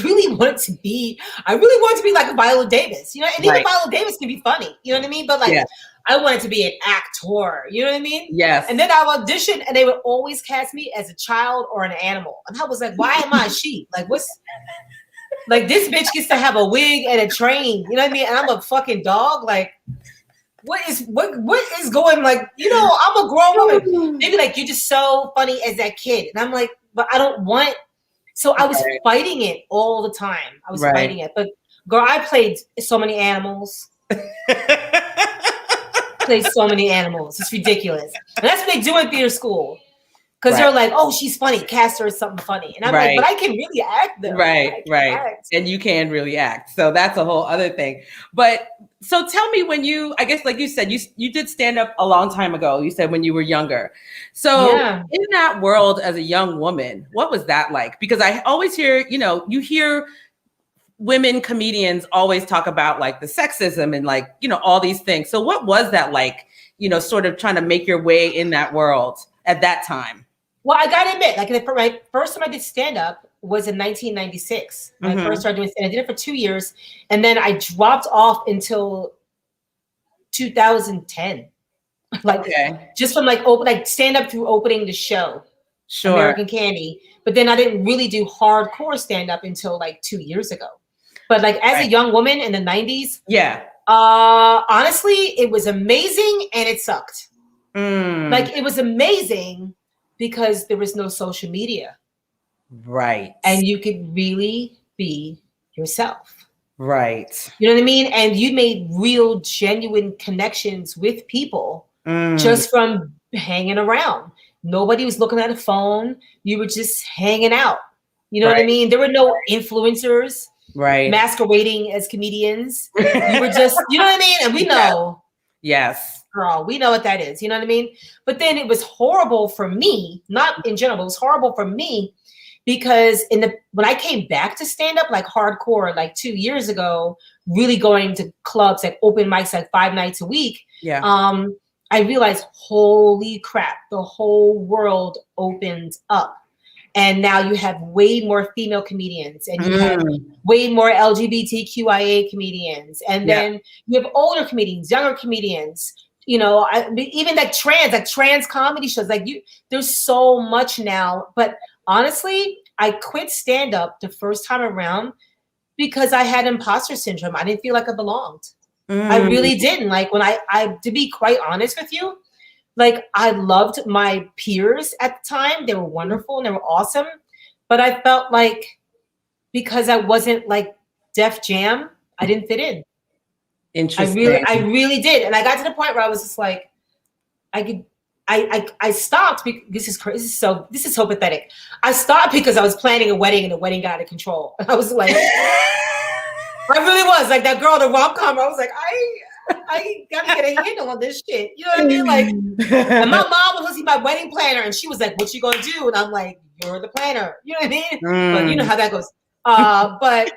really wanted to be like a Viola Davis, and even Viola Davis can be funny, you know what I mean? But like, I wanted to be an actor, you know what I mean? Yes. And then I auditioned, and they would always cast me as a child or an animal, and I was like, why am I a sheep? Like, what's like this bitch gets to have a wig and a train, you know what I mean? And I'm a fucking dog, like. What is going, like, I'm a grown woman. Maybe like, you're just so funny as that kid. And I'm like, but I don't want. So I was fighting it all the time. I was fighting it. But girl, I played so many animals. Played so many animals. It's ridiculous. And that's what they do in theater school. Because they're like, oh, she's funny. Cast her as something funny. And I'm like, but I can really act though. Right. And you can really act. So that's a whole other thing. But so tell me when I guess like you said, you did stand up a long time ago. You said when you were younger. So in that world as a young woman, what was that like? Because I always hear, you hear women comedians always talk about like the sexism and like, all these things. So what was that like, sort of trying to make your way in that world at that time? Well, I got to admit, like my first time I did stand-up was in 1996. When I first started doing stand-up. I did it for 2 years. And then I dropped off until 2010. Just from like stand-up through opening the show. Sure. American Candy. But then I didn't really do hardcore stand-up until like 2 years ago. But like as a young woman in the 90s. Yeah. Honestly, it was amazing and it sucked. Like it was amazing because there was no social media. Right. And you could really be yourself. Right. You know what I mean? And you made real, genuine connections with people just from hanging around. Nobody was looking at a phone. You were just hanging out. You know what I mean? There were no influencers masquerading as comedians. You were just, you know what I mean? And we know. Yes. Girl, we know what that is. You know what I mean? But then it was horrible for me, not in general, but it was horrible for me because when I came back to stand up like hardcore, like 2 years ago, really going to clubs, like open mics, like 5 nights a week. Yeah. I realized, holy crap, the whole world opened up. And now you have way more female comedians and you have way more LGBTQIA comedians. And then you have older comedians, younger comedians. Even like trans comedy shows, like there's so much now. But honestly, I quit stand up the first time around because I had imposter syndrome. I didn't feel like I belonged. I really didn't. Like when I, to be quite honest with you, like I loved my peers at the time. They were wonderful and they were awesome. But I felt like because I wasn't like Def Jam, I didn't fit in. Interesting. I really did. And I got to the point where I was just like, I stopped because this is crazy. This is so pathetic. I stopped because I was planning a wedding and the wedding got out of control. And I was like, I really was like that girl, the rom-com. I was like, I gotta get a handle on this shit. You know what I mean? Like, and my mom was listening to my wedding planner, and she was like, "What you gonna do?" And I'm like, "You're the planner." You know what I mean? But you know how that goes. But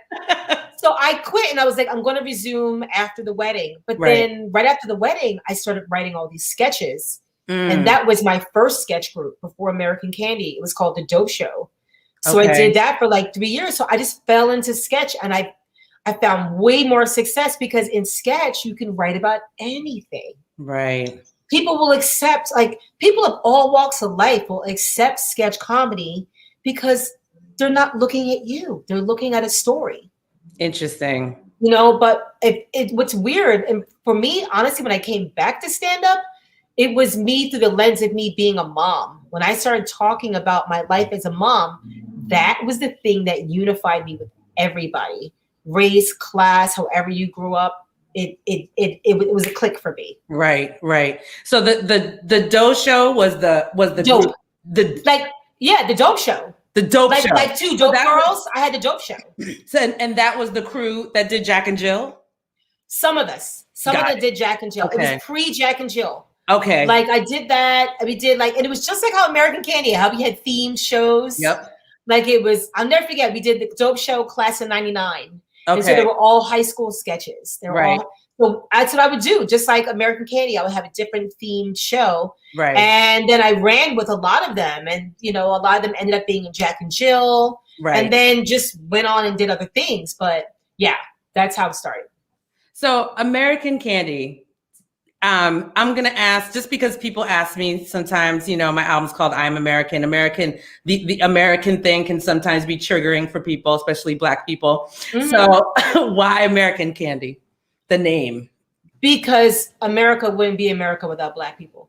so I quit, and I was like, "I'm gonna resume after the wedding." But then, right after the wedding, I started writing all these sketches, and that was my first sketch group before American Candy. It was called The Dope Show. So I did that for like 3 years. So I just fell into sketch, and I found way more success because in sketch, you can write about anything. Right. People will accept, like people of all walks of life will accept sketch comedy because they're not looking at you. They're looking at a story. Interesting. You know, but what's weird, and for me, honestly, when I came back to stand up, it was me through the lens of me being a mom. When I started talking about my life as a mom, that was the thing that unified me with everybody. Race, class, however you grew up, it was a click for me. Right. So the Dope Show was the Dope. The Dope Show. The Dope Show. Like two dope girls. I had the Dope Show. So, and that was the crew that did Jack and Jill. Some of us. Some of them did Jack and Jill. Okay. It was pre Jack and Jill. Okay. Like I did that. We did like, and it was just like how American Candy, how we had themed shows. Yep. Like it was. I'll never forget. We did the Dope Show class of '99. Okay. And so they were all high school sketches. They were all, so that's what I would do. Just like American Candy, I would have a different themed show. Right. And then I ran with a lot of them. And, you know, a lot of them ended up being in Jack and Jill. Right. And then just went on and did other things. But yeah, that's how it started. So American Candy, I'm going to ask, just because people ask me sometimes, you know, my album's called I'm American. The American thing can sometimes be triggering for people, especially Black people. Mm-hmm. So why American Candy, the name? Because America wouldn't be America without Black people.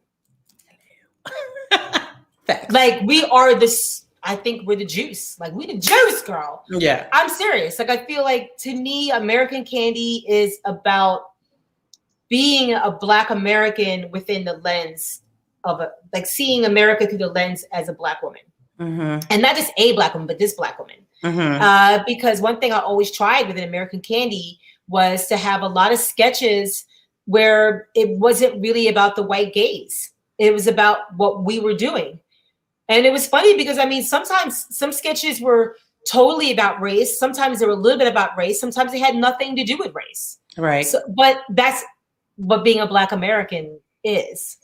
Facts. Like we are this, I think we're the juice. Like we the juice, girl. Yeah. I'm serious. Like I feel like to me, American Candy is about being a Black American within the lens of like seeing America through the lens as a Black woman. Mm-hmm. And not just a Black woman, but this Black woman. Mm-hmm. Because one thing I always tried within American Candy was to have a lot of sketches where it wasn't really about the white gaze. It was about what we were doing. And it was funny because, I mean, sometimes some sketches were totally about race. Sometimes they were a little bit about race. Sometimes they had nothing to do with race. Right. So, but that's what being a Black American is.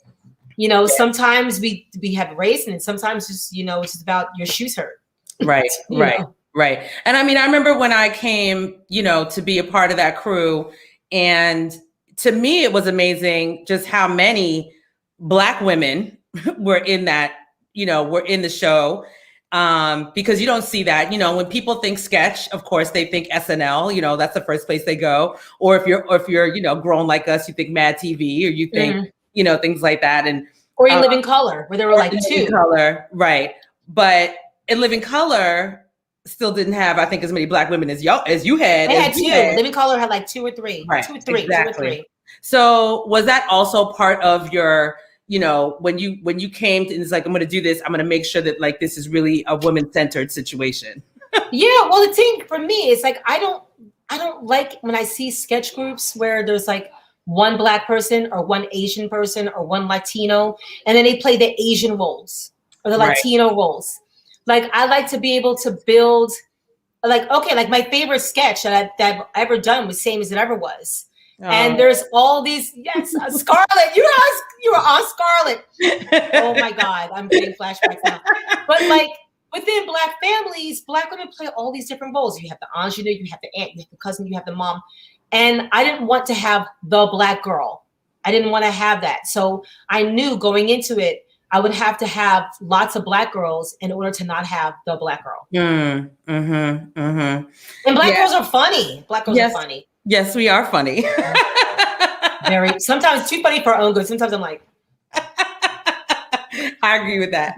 You know, sometimes we have race, and sometimes just, you know, it's just about your shoes hurt. Right, right. And I mean, I remember when I came, you know, to be a part of that crew, and to me, it was amazing just how many Black women were in that, you know, were in the show. Because you don't see that, you know, when people think sketch, of course, they think SNL, you know, that's the first place they go. Or if you're, you know, grown like us, you think Mad TV, or you think, you know, things like that. And or you Live in Color, where there were like two. Color, right. But in Living Color still didn't have, I think, as many Black women as you had. They had two. Living Color had like two or three. Right. 2 or 3. Exactly. 2 or 3. So was that also part of your, you know, when you came to, and it's like, I'm going to do this, I'm going to make sure that like this is really a woman-centered situation. Yeah, well, the thing for me is like I don't like when I see sketch groups where there's like one Black person or one Asian person or one Latino, and then they play the Asian roles or the Latino roles. Like I like to be able to build, like, okay, like my favorite sketch that I've ever done was Same as It Ever Was. Oh. And there's all these, yes, Scarlett, you were on Scarlett. Oh my God, I'm getting flashbacks now. But like within Black families, Black women play all these different roles. You have the ingenue, you have the aunt, you have the cousin, you have the mom. And I didn't want to have the Black girl. I didn't want to have that. So I knew going into it, I would have to have lots of Black girls in order to not have the Black girl. And Black girls are funny. Black girls are funny. Yes, we are funny. Very, sometimes too funny for our own good. Sometimes I'm like, I agree with that.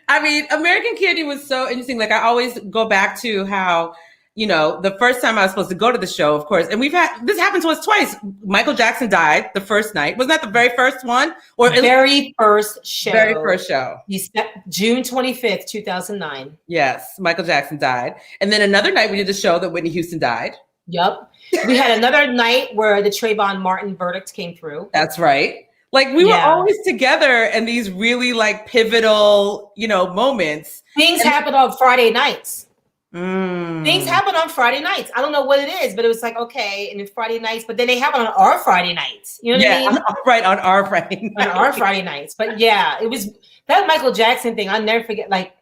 I mean, American Candy was so interesting. Like I always go back to how, you know, the first time I was supposed to go to the show, of course, and this happened to us twice. Michael Jackson died the first night. Wasn't that the very first one? Or very first show. Very first show. June 25th, 2009. Yes, Michael Jackson died. And then another night we did a show that Whitney Houston died. Yep. We had another night where the Trayvon Martin verdict came through. That's right. Like we were always together in these really like pivotal, moments. Things happen on Friday nights. Things happen on Friday nights. I don't know what it is, but it was like, okay, and it's Friday nights, but then they happen on our Friday nights. You know what I mean? Right, on our Friday nights. On our Friday nights. But yeah, it was that Michael Jackson thing. I'll never forget. Like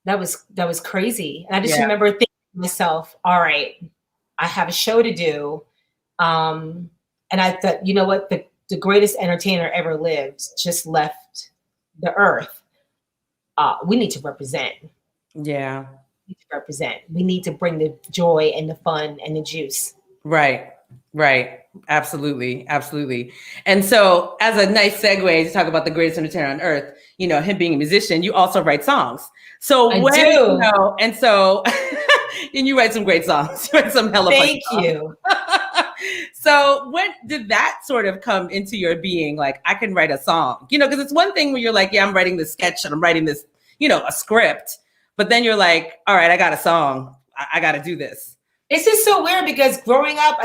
that was crazy. And I just remember thinking to myself, all right, I have a show to do. And I thought, you know what? The greatest entertainer ever lived just left the earth. We need to represent. Yeah. We need to represent. We need to bring the joy and the fun and the juice. Right. Absolutely. And so as a nice segue to talk about the greatest entertainer on earth, him being a musician, you also write songs. So I do. And so, and you write some great songs. You write some hella Thank songs. you. So when did that sort of come into your being? Like, I can write a song, because it's one thing when you're like, yeah, I'm writing this sketch and I'm writing this, a script, but then you're like, all right, I got a song. I got to do this. It's just so weird because growing up,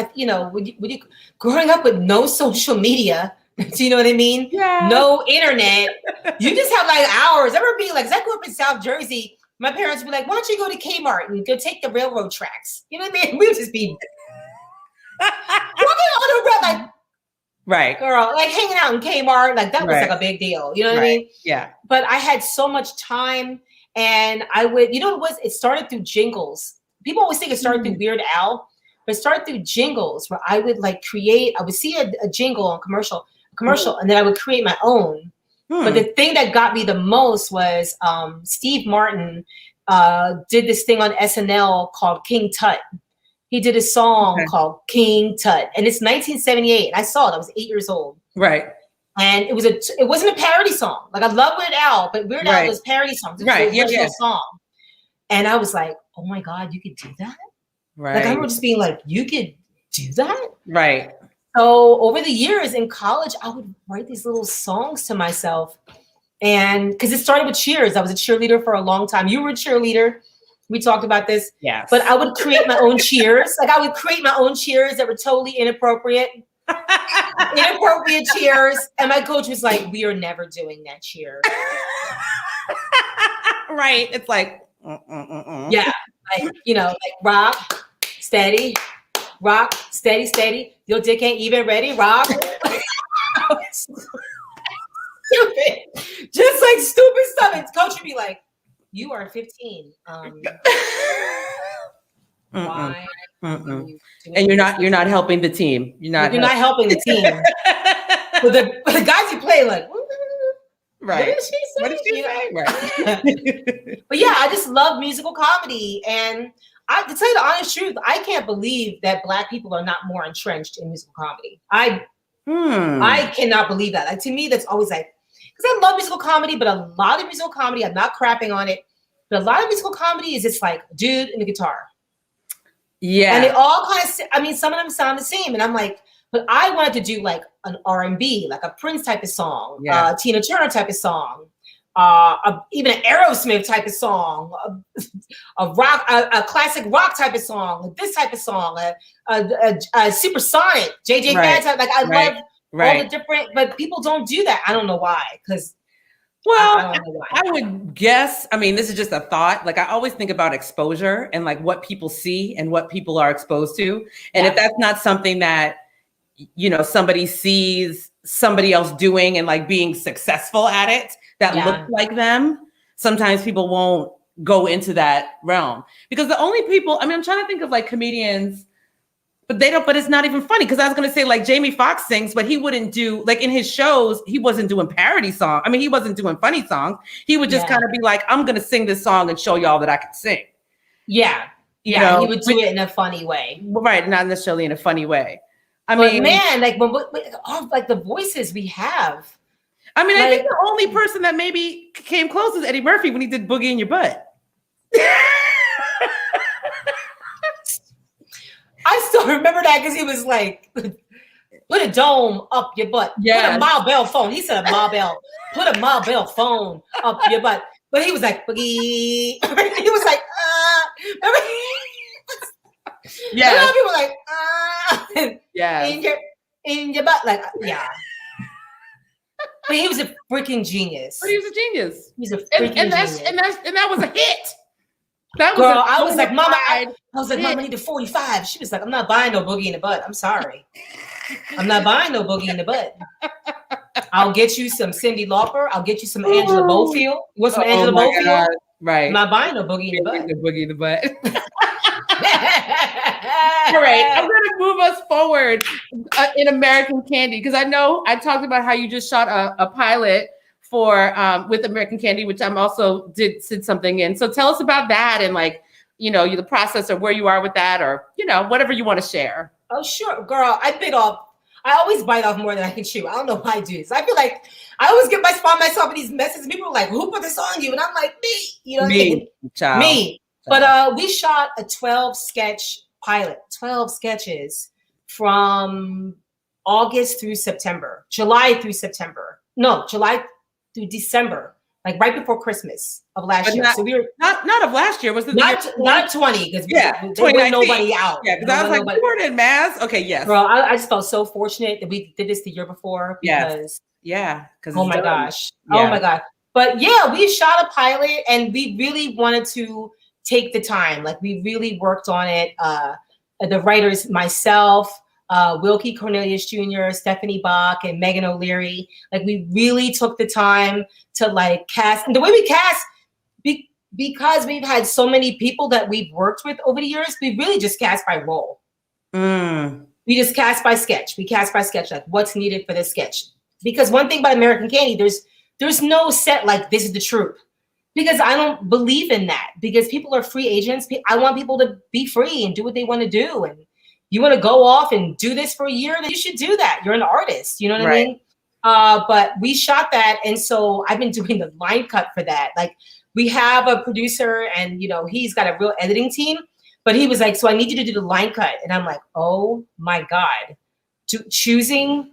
growing up with no social media, do you know what I mean? Yeah. No internet. You just have like hours. I remember being like, 'cause I grew up in South Jersey. My parents would be like, why don't you go to Kmart and go take the railroad tracks? You know what I mean? We would just be walking on the road, like, right, girl, like hanging out in Kmart, like that was like a big deal. You know what I mean? Yeah. But I had so much time, and I would, it started through jingles. People always think it started through Weird Al, but it started through jingles where I would like create. I would see a jingle on commercial, and then I would create my own. But the thing that got me the most was Steve Martin did this thing on SNL called King Tut. He did a song called King Tut, and it's 1978. I saw it. I was 8 years old. Right. And it wasn't a parody song. Like I love Weird Al, but Weird Al was parody songs. It was an original song. And I was like, oh my God, you could do that? Right. Like I remember just being like, you could do that? Right. So over the years in college, I would write these little songs to myself. And because it started with cheers. I was a cheerleader for a long time. You were a cheerleader. We talked about this. Yes. But I would create my own cheers. Like I would create my own cheers that were totally inappropriate. Inappropriate cheers. And my coach was like, we are never doing that cheer. Right. It's like, yeah. Like, like rock, steady, steady. Your dick ain't even ready, rock. Stupid. Just like stupid stuff. And coach would be like, you are 15. Why? And you're not helping the team. You're not helping the team. But the guys you play like, right. What did she say? Right. But yeah, I just love musical comedy. And to tell you the honest truth, I can't believe that Black people are not more entrenched in musical comedy. I cannot believe that. Like to me, that's always like, because I love musical comedy, but a lot of musical comedy, I'm not crapping on it, but a lot of musical comedy is just like dude and a guitar. Yeah. And they all kind of, some of them sound the same. And I'm like, but I wanted to do like an R&B, like a Prince type of song, Tina Turner type of song, even an Aerosmith type of song, a classic rock type of song, this type of song, a supersonic, JJ Fad type. Like I love all the different, but people don't do that. I don't know why. Because I would guess, this is just a thought. Like I always think about exposure and like what people see and what people are exposed to. And if that's not something that, somebody sees somebody else doing and like being successful at it that looks like them, sometimes people won't go into that realm. Because the only people, I'm trying to think of like comedians, but it's not even funny. Because I was going to say like Jamie Foxx sings, but he wouldn't do, like in his shows, he wasn't doing parody songs. He wasn't doing funny songs. He would just kind of be like, I'm going to sing this song and show y'all that I can sing. Yeah. Yeah. He would do it in a funny way. Right. Not necessarily in a funny way. Man, like like the voices we have. I think the only person that maybe came close is Eddie Murphy when he did Boogie in Your Butt. I still remember that because he was like, put a dome up your butt. Put a mobile phone. He said a mobile. Put a mobile phone up your butt. But he was like, Boogie. He was like, Yeah. A lot of people are like, Yeah. in your butt. Like, yeah. But he was a freaking genius. But he was a genius. He's a freaking genius. And that was a hit. That was Girl, I was like, Mama, I was like, hit. Mama, I need a 45. She was like, I'm not buying no boogie in the butt. I'm sorry. I'm not buying no boogie in the butt. I'll get you some Cyndi Lauper. I'll get you some Angela Bofield. You want some Angela Bofield? God. Right. I'm not buying no boogie in the butt. Boogie in the butt. All right, I'm going to move us forward in American Candy because I know I talked about how you just shot a pilot for with American Candy, which I'm also did something in. So tell us about that and like, you know, the process or where you are with that or, you know, whatever you want to share. Oh, sure, girl. I always bite off more than I can chew. I don't know why I do this. I feel like I always find myself in these messages. People are like, who put this on you? And I'm like, me. You know what I mean? Child. Me. But we shot a 12 sketch pilot, 12 sketches from August through September, July through December, like right before Christmas of last year. So we were not of last year. Was it not 20? Because there was nobody out. Yeah, because I was like, you weren't in mass. Okay, yes. Girl, I just felt so fortunate that we did this the year before. Because oh my gosh. Yeah. Oh my God. But yeah, we shot a pilot and we really wanted to take the time. Like we really worked on it. The writers, myself, Wilkie Cornelius Jr., Stephanie Bach, and Megan O'Leary. Like we really took the time to like cast. And the way we cast, because we've had so many people that we've worked with over the years, we really just cast by role. We just cast by sketch. We cast by sketch, like what's needed for this sketch. Because one thing about American Candy, there's no set like this is the truth. Because I don't believe in that. Because people are free agents. I want people to be free and do what they want to do. And you want to go off and do this for a year, then you should do that. You're an artist. You know what I mean? But we shot that. And so I've been doing the line cut for that. Like we have a producer and, you know, he's got a real editing team. But he was like, so I need you to do the line cut. And I'm like, oh my God. Choosing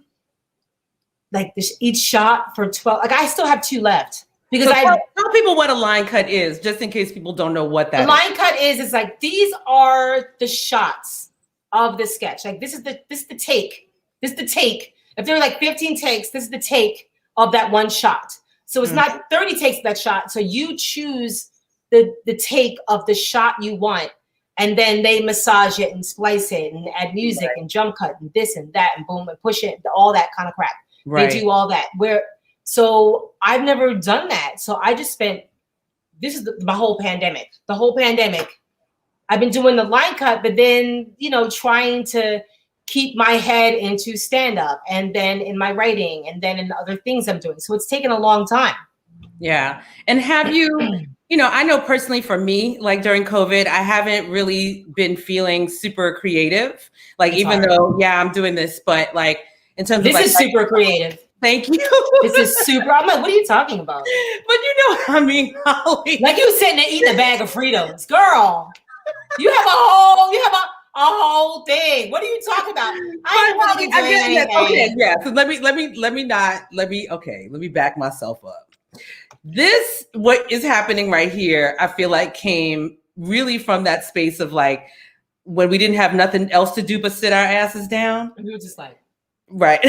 like each shot for 12. Like I still have 2 left. Because tell people what a line cut is, just in case people don't know what that is. A line cut is like these are the shots of the sketch. Like this is the take. This is the take. If there are like 15 takes, this is the take of that one shot. So it's not 30 takes of that shot. So you choose the take of the shot you want, and then they massage it and splice it and add music and jump cut and this and that and boom and push it, all that kind of crap. They do all that. So I've never done that. So I just spent, this is my whole pandemic. The whole pandemic, I've been doing the line cut, but then, you know, trying to keep my head into stand-up and then in my writing and then in other things I'm doing. So it's taken a long time. Yeah. And have you, you know, I know personally for me, like during COVID, I haven't really been feeling super creative. Like even though, I'm doing this, but like in terms of this is super creative. Thank you. This is super. I'm like, what are you talking about? But you know what I mean, Holly. Like you sitting there eating a bag of Fritos, girl. You have a whole thing. What are you talking about? Okay, yeah. So let me back myself up. This, what is happening right here, I feel like came really from that space of like when we didn't have nothing else to do but sit our asses down. And we were just like, right.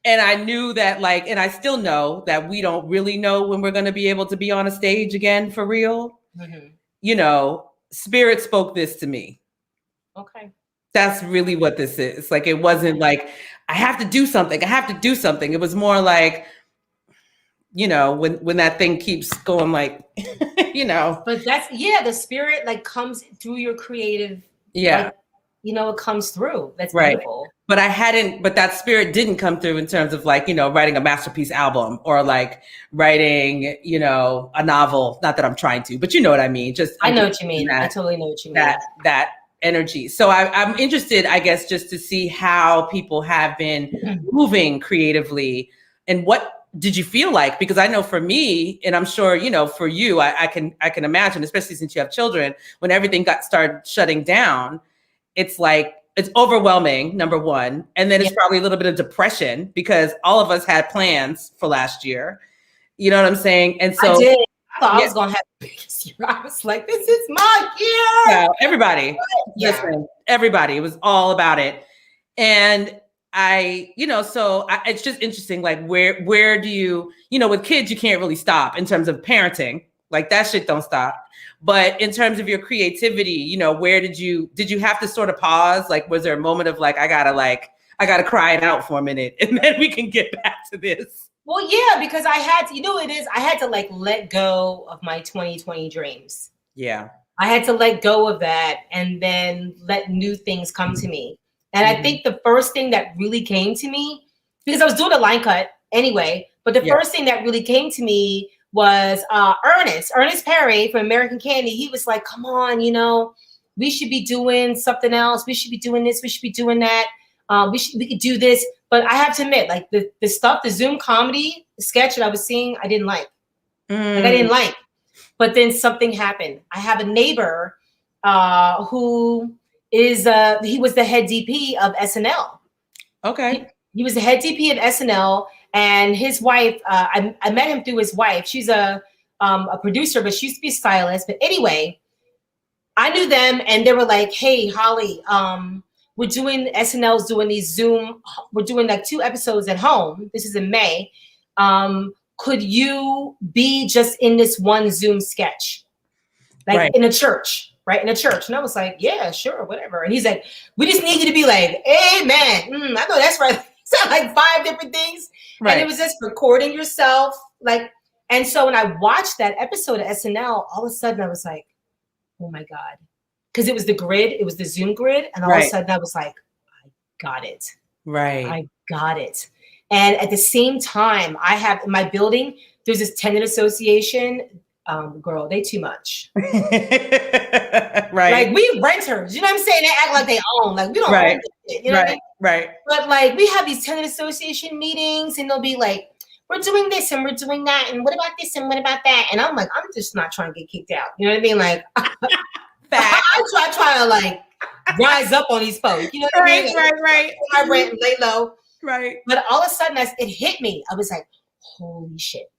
And I knew that like, and I still know that we don't really know when we're going to be able to be on a stage again for real. You know, Spirit spoke this to me. Okay. That's really what this is. Like, it wasn't like, I have to do something. It was more like, you know, when that thing keeps going, like, you know. But that's, the Spirit like comes through your creative. Like, you know, it comes through. That's beautiful. But that Spirit didn't come through in terms of like, you know, writing a masterpiece album or like writing, you know, a novel. Not that I'm trying to, but you know what I mean. I know what you mean. I totally know what you mean. That energy. So I'm interested, I guess, just to see how people have been moving creatively and what did you feel like? Because I know for me, and I'm sure, you know, for you, I can imagine, especially since you have children, when everything started shutting down, it's like, it's overwhelming, number one. And then it's probably a little bit of depression because all of us had plans for last year. You know what I'm saying? And so thought I Yeah. was gonna have the biggest year. I was like, this is my year. Yeah, everybody. Yeah. Listen, everybody. It was all about it. And it's just interesting. Like, where do you, with kids, you can't really stop in terms of parenting. Like, that shit don't stop. But in terms of your creativity, where did you have to sort of pause? Like, was there a moment of like, I gotta cry it out for a minute and then we can get back to this? Well, yeah, because I had to, I had to like let go of my 2020 dreams. Yeah. I had to let go of that and then let new things come to me. And I think the first thing that really came to me, because I was doing a line cut anyway, but the first thing that really came to me was Ernest Perry from American Candy. He was like, come on, we should be doing something else. We should be doing this. We should be doing that. We could do this. But I have to admit, like the stuff, the Zoom comedy sketch that I was seeing, I didn't like. Like I didn't like. But then something happened. I have a neighbor who is he was the head DP of SNL. Okay. He was the head DP at SNL, and his wife, I met him through his wife. She's a producer, but she used to be a stylist. But anyway, I knew them, and they were like, hey, Holly, SNL's doing these Zoom, we're doing like 2 episodes at home. This is in May. Could you be just in this one Zoom sketch? Like in a church, right? In a church. And I was like, yeah, sure, whatever. And he's like, we just need you to be like, amen. I know that's right. Sound like 5 different things. Right. And it was just recording yourself. Like, and so when I watched that episode of SNL, all of a sudden I was like, oh my God. Because it was the grid, it was the Zoom grid. And all of a sudden I was like, I got it. Right. I got it. And at the same time, I have in my building, there's this tenant association. Girl, they too much. Right. Like we renters, you know what I'm saying? They act like they own. Like we don't own it, you know what I mean? Right. But like we have these tenant association meetings and they'll be like, we're doing this and we're doing that. And what about this and what about that? And I'm like, I'm just not trying to get kicked out. You know what I mean? Like I try to like rise up on these folks. You know what I mean? Right. I rent and lay low. Right. But all of a sudden it hit me. I was like, holy shit.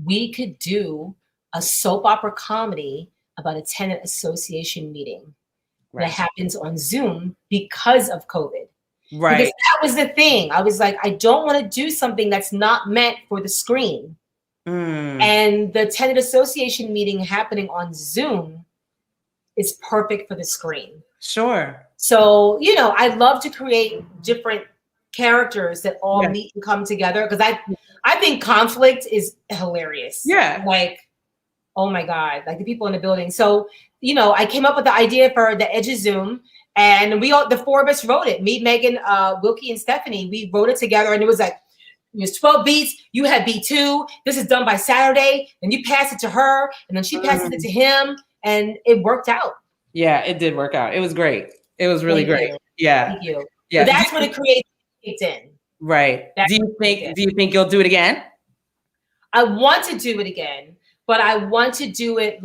We could do a soap opera comedy about a tenant association meeting that happens on Zoom because of COVID. Right. Because that was the thing. I was like, I don't want to do something that's not meant for the screen. And the tenant association meeting happening on Zoom is perfect for the screen. Sure. So, I love to create different characters that all meet and come together because I think conflict is hilarious. Yeah. Like, oh my God, like the people in the building. So, I came up with the idea for the Edge of Zoom and the 4 of us wrote it. Me, Megan, Wilkie, and Stephanie, we wrote it together and it was like, there's 12 beats. You had beat 2. This is done by Saturday. And you pass it to her and then she passes it to him and it worked out. Yeah, it did work out. It was great. It was really great. Yeah. Thank you. Yeah. But that's when the creativity kicked in. Right. Do you think you'll do it again? I want to do it again, but I want to do it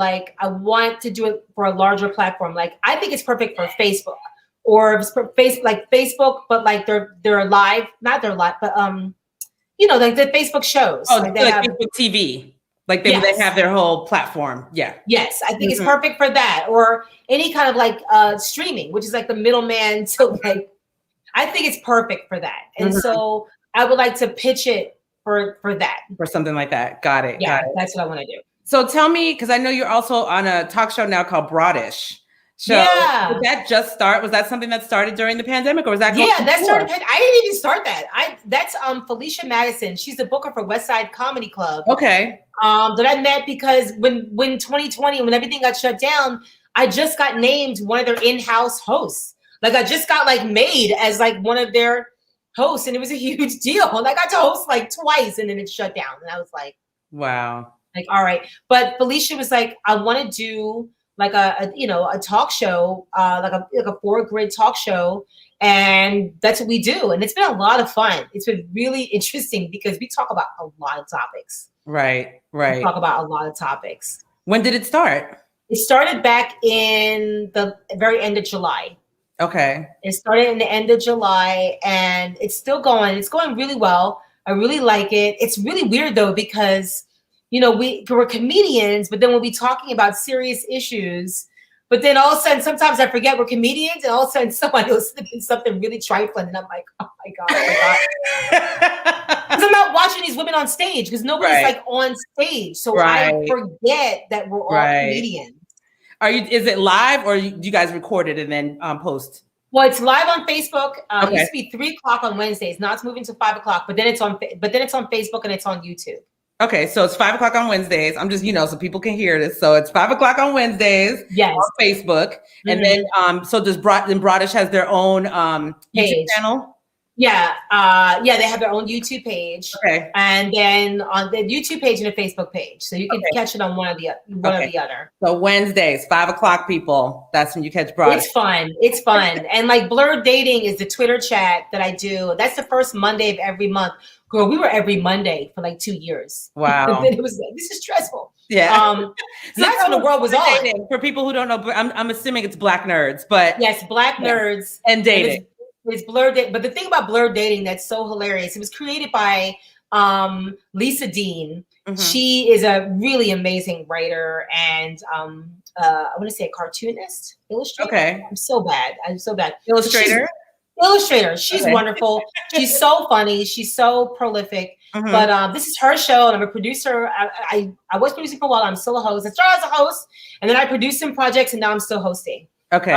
for a larger platform. Like I think it's perfect for Facebook or for Facebook, but like they're live, not they're live, but like the Facebook shows. Oh, like Facebook TV. Like they have their whole platform. Yeah. Yes. I think it's perfect for that or any kind of like streaming, which is like the middleman to like, I think it's perfect for that. And so I would like to pitch it for that. For something like that. Got it. Yeah, that's what I want to do. So tell me, because I know you're also on a talk show now called Broadish. So did that just start? Was that something that started during the pandemic or was that that started? I didn't even start that. That's Felicia Madison. She's the booker for West Side Comedy Club. Okay. That I met because when 2020, when everything got shut down, I just got named one of their in-house hosts. Like I just got like made as like one of their hosts and it was a huge deal. And I got to host like twice and then it shut down. And I was like, wow. Like, all right. But Felicia was like, I want to do like a talk show, like a 4-grid talk show. And that's what we do. And it's been a lot of fun. It's been really interesting because we talk about a lot of topics. Right. We talk about a lot of topics. When did it start? It started back in the very end of July. Okay. It started in the end of July and it's still going. It's going really well. I really like it. It's really weird though, because, we're comedians, but then we'll be talking about serious issues. But then all of a sudden, sometimes I forget we're comedians, and all of a sudden somebody will slip in something really trifling, and I'm like, oh my god, because I'm not watching these women on stage because nobody's like on stage, so I forget that we're all comedians. Is it live or do you guys record it and then post? Well, it's live on Facebook. It used to be 3:00 on Wednesdays. Now it's moving to 5:00. But then it's on Facebook and it's on YouTube. Okay, so it's 5:00 on Wednesdays. I'm just, so people can hear this. So it's 5:00 on Wednesdays on Facebook. And then so does Brodish has their own YouTube channel? Yeah. They have their own YouTube page. Okay. And then on the YouTube page and the Facebook page. So you can catch it on one or the other. So Wednesdays, 5:00 people. That's when you catch Brodish. It's fun. And like Blurred Dating is the Twitter chat that I do. That's the first Monday of every month. Girl, we were every Monday for like 2 years. Wow. It was like, this is stressful. Yeah. That's when the world was on. For people who don't know, I'm assuming it's Black nerds, but yes, Black nerds and dating. It's Blurred Dating. But the thing about Blurred Dating that's so hilarious, it was created by Lisa Dean. Mm-hmm. She is a really amazing writer and I want to say a cartoonist, illustrator. Okay. I'm so bad. Illustrator. She's wonderful. She's so funny. She's so prolific. Mm-hmm. But this is her show, and I'm a producer. I was producing for a while. I'm still a host. I started as a host, and then I produced some projects, and now I'm still hosting. Okay.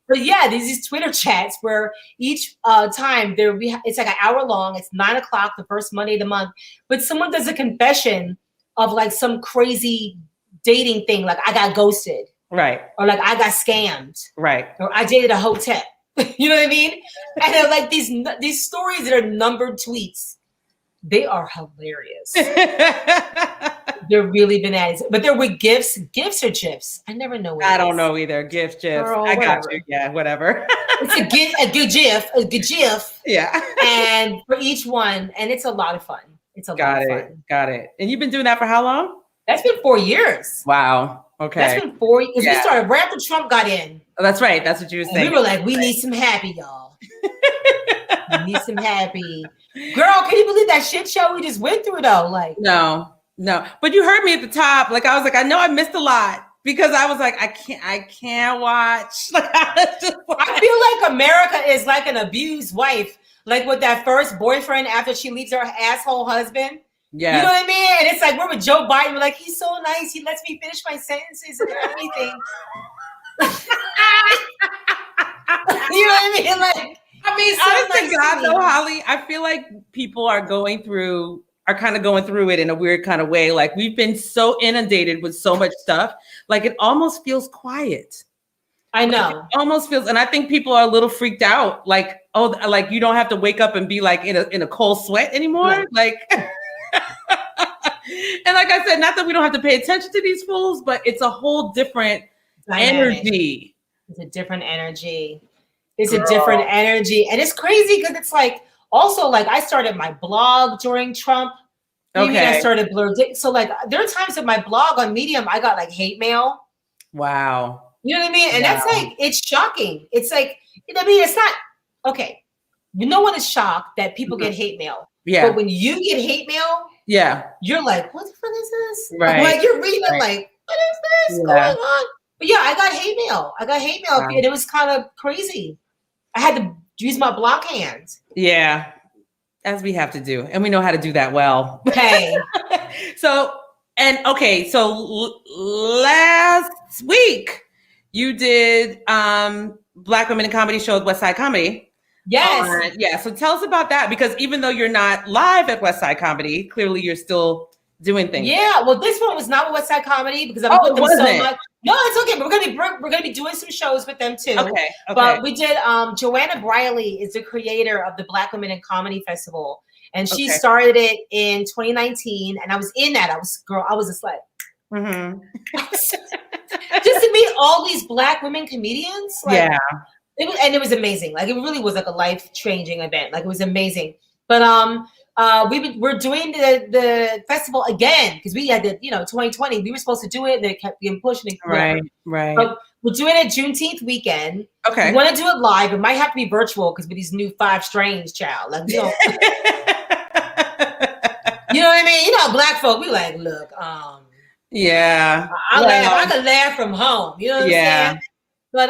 But yeah, there's these Twitter chats where each time it's like an hour long. It's 9:00 the first Monday of the month. But someone does a confession of like some crazy dating thing, like I got ghosted, right? Or like I got scammed, right? Or I dated a hotel. You know what I mean? And they're like these stories that are numbered tweets. They are hilarious. They're really bananas. But they're with GIFs. GIFs or GIFs? I never know. I don't know either. GIFs, GIFs. I got you. Yeah, whatever. It's a good GIF. Yeah. And for each one, and it's a lot of fun. It's a lot of fun. Got it. And you've been doing that for how long? That's been 4 years. Wow. Okay. That's been 4 years. We started right after Trump got in. Oh, that's right. That's what you were saying. We were like, we need some happy, y'all. We need some happy. Girl, can you believe that shit show we just went through though? Like No. But you heard me at the top. Like I was like, I know I missed a lot because I was like, I can't watch. Like I feel like America is like an abused wife. Like with that first boyfriend after she leaves her asshole husband. Yeah. You know what I mean? And it's like we're with Joe Biden. We're like, he's so nice. He lets me finish my sentences and everything. You know what I mean? Like, honest to God, though, Holly, I feel like people are kind of going through it in a weird kind of way. Like we've been so inundated with so much stuff. Like it almost feels quiet. I know. Like, it almost feels, and I think people are a little freaked out. Like, oh, like you don't have to wake up and be like in a cold sweat anymore. Right. Like. And like I said, not that we don't have to pay attention to these fools, but it's a whole different energy. It's a different energy. It's a different energy. And it's crazy because it's like, also like I started my blog during Trump. I started Blurred. So like there are times in my blog on Medium, I got like hate mail. Wow. You know what I mean? And that's like, it's shocking. It's like, I mean, it's not, okay. No one is shocked that people get hate mail. Yeah. But when you get hate mail, you're like, what the fuck is this? Right. Like you're reading it like, what is this going on? But yeah, I got hate mail. Wow. And it was kind of crazy. I had to use my block hands. Yeah, as we have to do. And we know how to do that well. Okay. So last week you did Black Women in Comedy show at West Side Comedy. Yes. So tell us about that, because even though you're not live at West Side Comedy, clearly you're still doing things. Yeah. Well, this one was not with West Side Comedy because I've put them so much. No, it's okay. But we're gonna be doing some shows with them too. Okay. But we did. Joanna Briley is the creator of the Black Women in Comedy Festival, and she started it in 2019. And I was in that. I was just like, just to meet all these Black women comedians. Like, it was amazing. Like it really was like a life-changing event. Like it was amazing. But we're doing the festival again because we had 2020. We were supposed to do it, and it kept being pushed. Right. But we're doing it Juneteenth weekend. Okay. We want to do it live. It might have to be virtual because with these new 5 strains, child. Like you You know what I mean? You know, black folk, we like, look, yeah, I can laugh from home. You know what I'm yeah. saying? But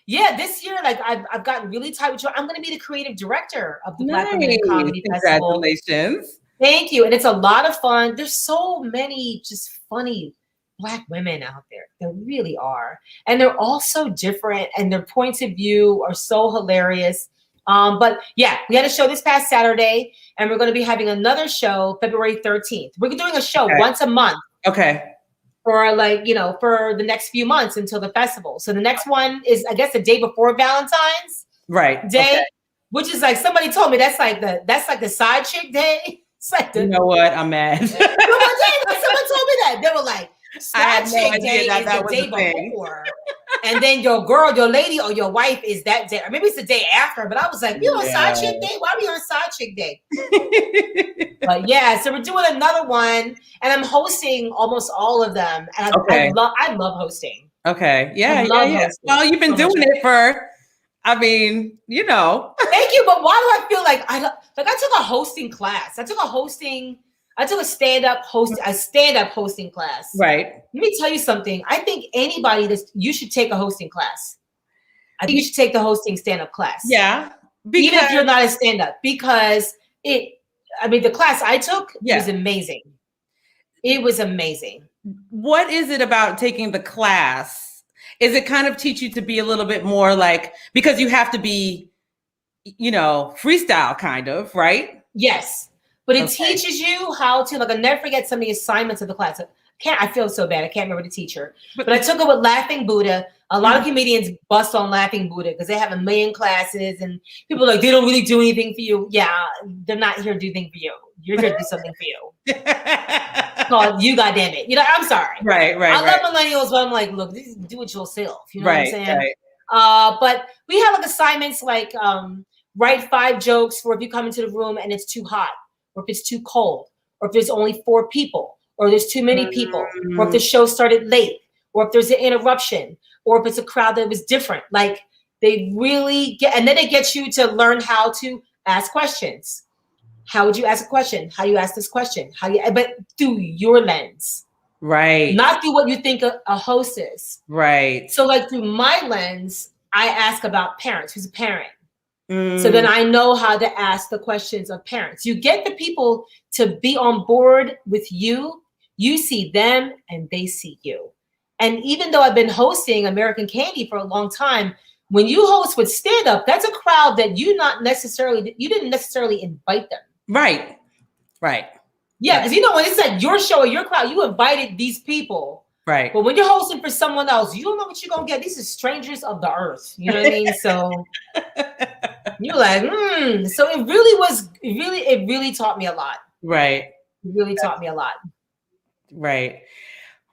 yeah, this year, like I've gotten really tight with you. I'm going to be the creative director of the Black Women in Comedy Festival. Congratulations! Thank you, and it's a lot of fun. There's so many just funny Black women out there. There really are, and they're all so different, and their points of view are so hilarious. But yeah, we had a show this past Saturday, and we're going to be having another show February 13th. We're doing a show once a month. Okay. For like, you know, for the next few months until the festival. So the next one is, I guess, the day before Valentine's Day, which is like, somebody told me that's like the side chick day. It's like you know what? I'm mad. Someone told me that. They were like, side chick day is the day before. And then your girl, your lady, or your wife is that day. Or maybe it's the day after. But I was like, you on side chick day? Why are we on side chick day? But yeah, so we're doing another one. And I'm hosting almost all of them. And I love hosting. Okay. Yeah. Hosting. Well, you've been doing it for, I mean, you know. Thank you. But why do I feel like I took a hosting class. I took a stand-up hosting class. Right. Let me tell you something. I think you should take a hosting class. I think you should take the hosting stand-up class. Yeah. Even if you're not a stand-up, because the class I took was amazing. It was amazing. What is it about taking the class? Is it kind of teach you to be a little bit more like, because you have to be, you know, freestyle kind of, right? Yes. But it teaches you how to, like, I'll never forget some of the assignments of the class. I feel so bad. I can't remember the teacher. But I took it with Laughing Buddha. A lot of comedians bust on Laughing Buddha because they have a million classes and people are like, they don't really do anything for you. Yeah, they're not here to do anything for you. You're here to do something for you. It's called You Goddamn It. You know, I'm sorry. Right. I love millennials, but I'm like, look, do it yourself. You know what I'm saying? Right. But we have like assignments like write 5 jokes for if you come into the room and it's too hot, or if it's too cold, or if there's only 4 people, or there's too many people, or if the show started late, or if there's an interruption, or if it's a crowd that was different. Like, they really and then it gets you to learn how to ask questions. How would you ask a question? How do you ask this question? But through your lens. Right. Not through what you think a host is. Right. So like through my lens, I ask about parents. Who's a parent? So then I know how to ask the questions of parents. You get the people to be on board with you. You see them and they see you. And even though I've been hosting American Candy for a long time, when you host with stand-up, that's a crowd that you didn't necessarily invite them. Right. Yeah, because you know, when it's like your show or your crowd, you invited these people. Right. But when you're hosting for someone else, you don't know what you're gonna get. These are strangers of the earth. You know what I mean? So you're like, So it really taught me a lot. Right. It really taught me a lot. Right.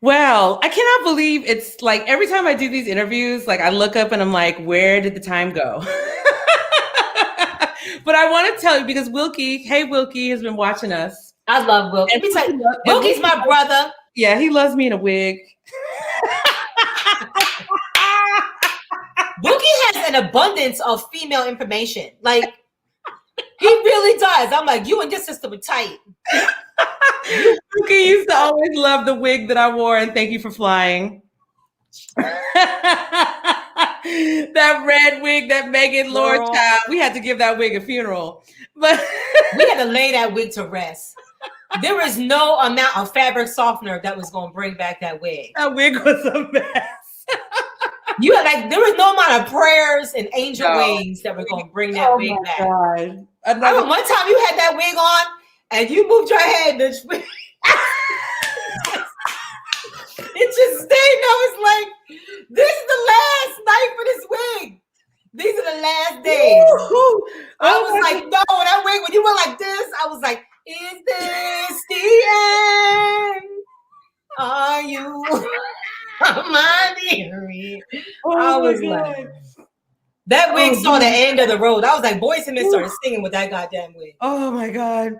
Well, I cannot believe it's like every time I do these interviews, like I look up and I'm like, where did the time go? But I want to tell you because Wilkie has been watching us. I love Wilkie. Let me tell you, Wilkie's my brother. Yeah, he loves me in a wig. Wilkie has an abundance of female information. Like, he really does. I'm like, you and your sister were tight. Wilkie used to always love the wig that I wore, and thank you for flying. That red wig, that Megan Lord child. We had to give that wig a funeral. But we had to lay that wig to rest. There was no amount of fabric softener that was going to bring back that wig. That wig was a mess. There was no amount of prayers and angel wings that were going to bring that wig back. God. I remember one time you had that wig on and you moved your head. It just stayed. I was like, this is the last night for this wig. These are the last days. I was like, no, that wig, when you were like this, I was like, is this the end? Are you my dearie? I was like, that wig saw the end of the road. I was like, Boyz II Men started singing with that goddamn wig. Oh my God.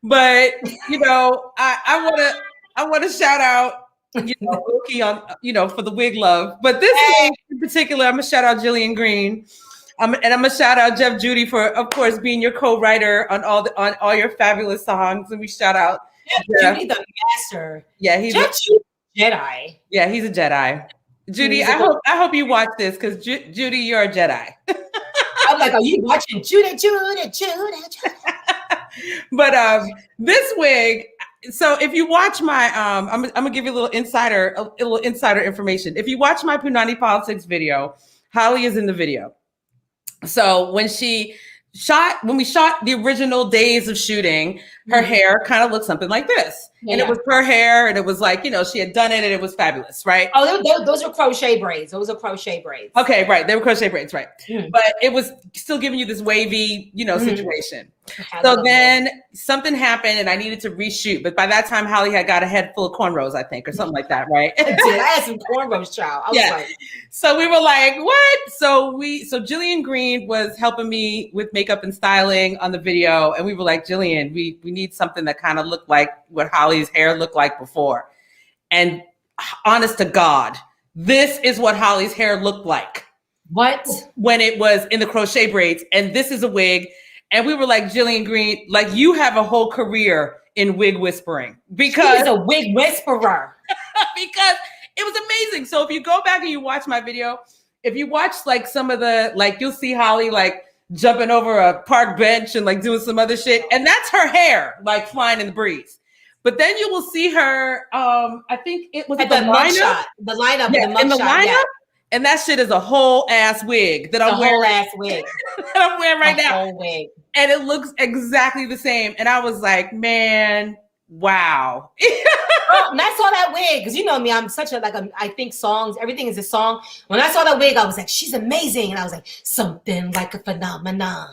But you know, I wanna shout out Wilkie on, for the wig love. But this week in particular, I'm gonna shout out Jillian Green. And I'm gonna shout out Jeff Judy for, of course, being your co-writer on all your fabulous songs. And we shout out Yeah. Judy the master. Yeah, he's Jeff Judy Jedi. yeah, he's a Jedi. Judy, He's a I hope you watch this because Judy, you're a Jedi. I'm like, are you watching Judy? But this wig. So if you watch my I'm gonna give you a little insider information. If you watch my Punanny Politixxx video, Hollie is in the video. So when we shot the original days of shooting, her hair kind of looked something like this. And it was her hair, and it was like, she had done it, and it was fabulous, right? Oh, those are crochet braids. Those are crochet braids. Okay, right. They were crochet braids, right? But it was still giving you this wavy, situation. So then something happened, and I needed to reshoot. But by that time, Hollie had got a head full of cornrows, I think, or something like that, right? I did. I had some cornrows, child. I was like, so we were like, what? So Jillian Green was helping me with makeup and styling on the video, and we were like, Jillian, we need something that kind of looked like what Hollie's hair looked like before. And honest to God, this is what Hollie's hair looked like. What? When it was in the crochet braids, and this is a wig. And we were like, Jillian Green, like, you have a whole career in wig whispering because she's a wig whisperer. Because it was amazing. So if you go back and you watch my video, if you watch like some of the, like, you'll see Hollie like jumping over a park bench and like doing some other shit. And that's her hair, like flying in the breeze. But then you will see her, I think it was at the lineup. The lineup, yeah, the in the lineup. Yeah. And that shit is a whole ass wig that I'm wearing. Whole ass wig. that I'm wearing right now. Whole wig. And it looks exactly the same. And I was like, man, wow. When I saw that wig, because you know me, I'm such I think songs, everything is a song. When I saw that wig, I was like, she's amazing. And I was like, something like a phenomenon.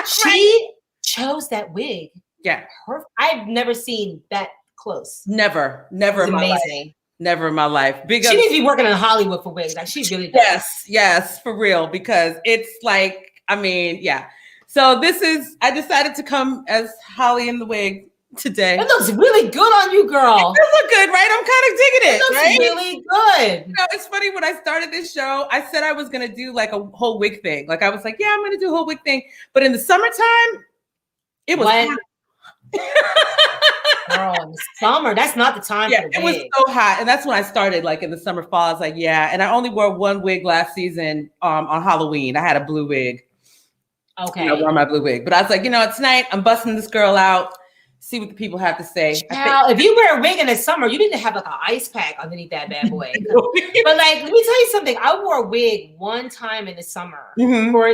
She chose that wig. Yeah. I've never seen that close. Never in my amazing. Life. Never in my life. She needs to be working in Hollywood for wigs. Like, she really does. Yes, for real. Because it's like, I mean, yeah. So I decided to come as Hollie in the wig today. It looks really good on you, girl. It does look good, right? I'm kind of digging it. It looks right? really good. It's funny, when I started this show, I said I was going to do like a whole wig thing. Like, I was like, yeah, I'm going to do a whole wig thing. But in the summertime, it was hot. Girl, in the summer, that's not the time for the it was so hot. And that's when I started, like in the summer, fall. I was like, yeah. And I only wore one wig last season on Halloween. I had a blue wig. Okay. I wore my blue wig. But I was like, tonight I'm busting this girl out. See what the people have to say. Now, if you wear a wig in the summer, you need to have like an ice pack underneath that bad boy. But like, let me tell you something. I wore a wig one time in the summer for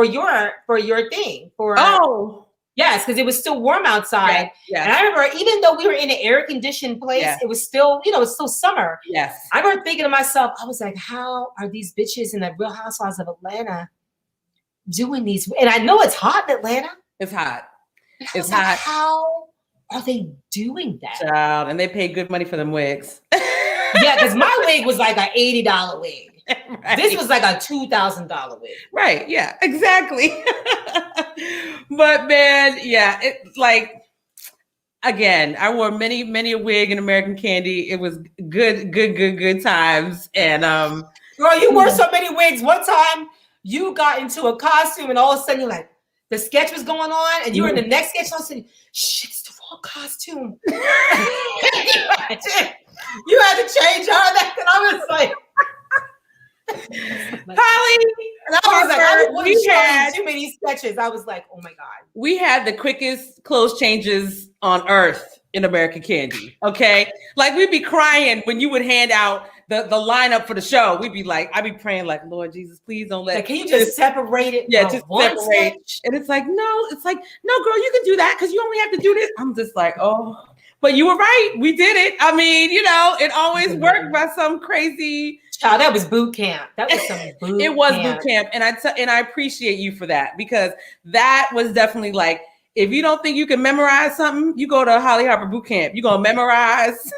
your thing. Yes, because it was still warm outside. Yeah. And I remember, even though we were in an air-conditioned place, it was still, it's still summer. Yes. I remember thinking to myself, I was like, how are these bitches in the Real Housewives of Atlanta doing these? And I know it's hot in Atlanta. It's hot. It's hot. Like, how are they doing that? Child, and they pay good money for them wigs. Yeah, because my wig was like an $80 wig. Right. This was like a $2,000 wig. Right. Yeah, exactly. But man, yeah, it's like, again, I wore many a wig in American Candy. It was good times. And girl, you wore so many wigs. One time you got into a costume and all of a sudden you're like, the sketch was going on and you were in the next sketch. I said, shit, it's the wrong costume. You had to change all that. And I was like, Hollie, and I was like, I didn't want to show too many sketches. I was like, oh my God. We had the quickest clothes changes on earth in American Candy. Okay. Like, we'd be crying when you would hand out the lineup for the show. We'd be like, I'd be praying like, Lord Jesus, please don't let. Like, can you just separate it? Yeah, just separate. Sketch? And it's like, no, girl, you can do that because you only have to do this. I'm just like, oh, but you were right. We did it. I mean, it always worked by some crazy. Child, that was boot camp. That was some boot It was boot camp. And I appreciate you for that, because that was definitely like, if you don't think you can memorize something, you go to Hollie Harper boot camp. You're going to memorize.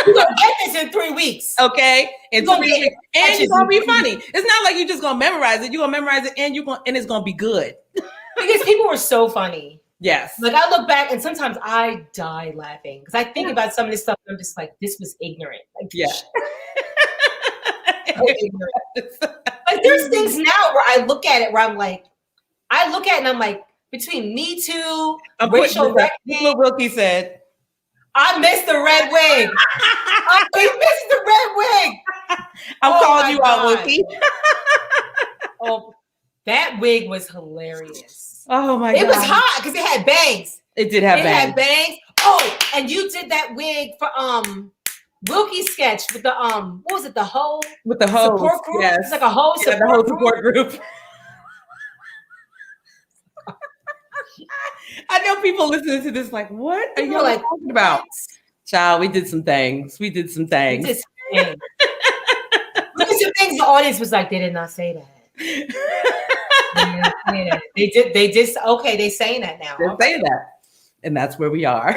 You're going to get this in 3 weeks. Okay. In 3 weeks. And it's going to be funny. It's not like you're just going to memorize it. You're going to memorize it and it's going to be good. Because people were so funny. Yes. Like, I look back and sometimes I die laughing because I think about some of this stuff and I'm just like, this was ignorant. Like, yeah. Like, there's things now where I look at it where I'm like, and I'm like, between Me Too, I'm racial Look reckoning. what Wilkie said. I missed the red wig. We missed the red wig. I'm calling my you out, God. Wilkie. Oh, that wig was hilarious. Oh my It God. was hot because it had bangs. It did have It bangs. had bangs. Oh, and you did that wig for Wilkie's sketch with the what was it? The whole With the hoe. support group. Yes. It's like a whole Yeah, the whole support group. support group. I know people listening to this like, what are People you are like, talking about? Child, we did some things. We did some things. Look at some things. The audience was like, they did not say that. They did. They just okay. They saying that now. They're saying that, and that's where we are.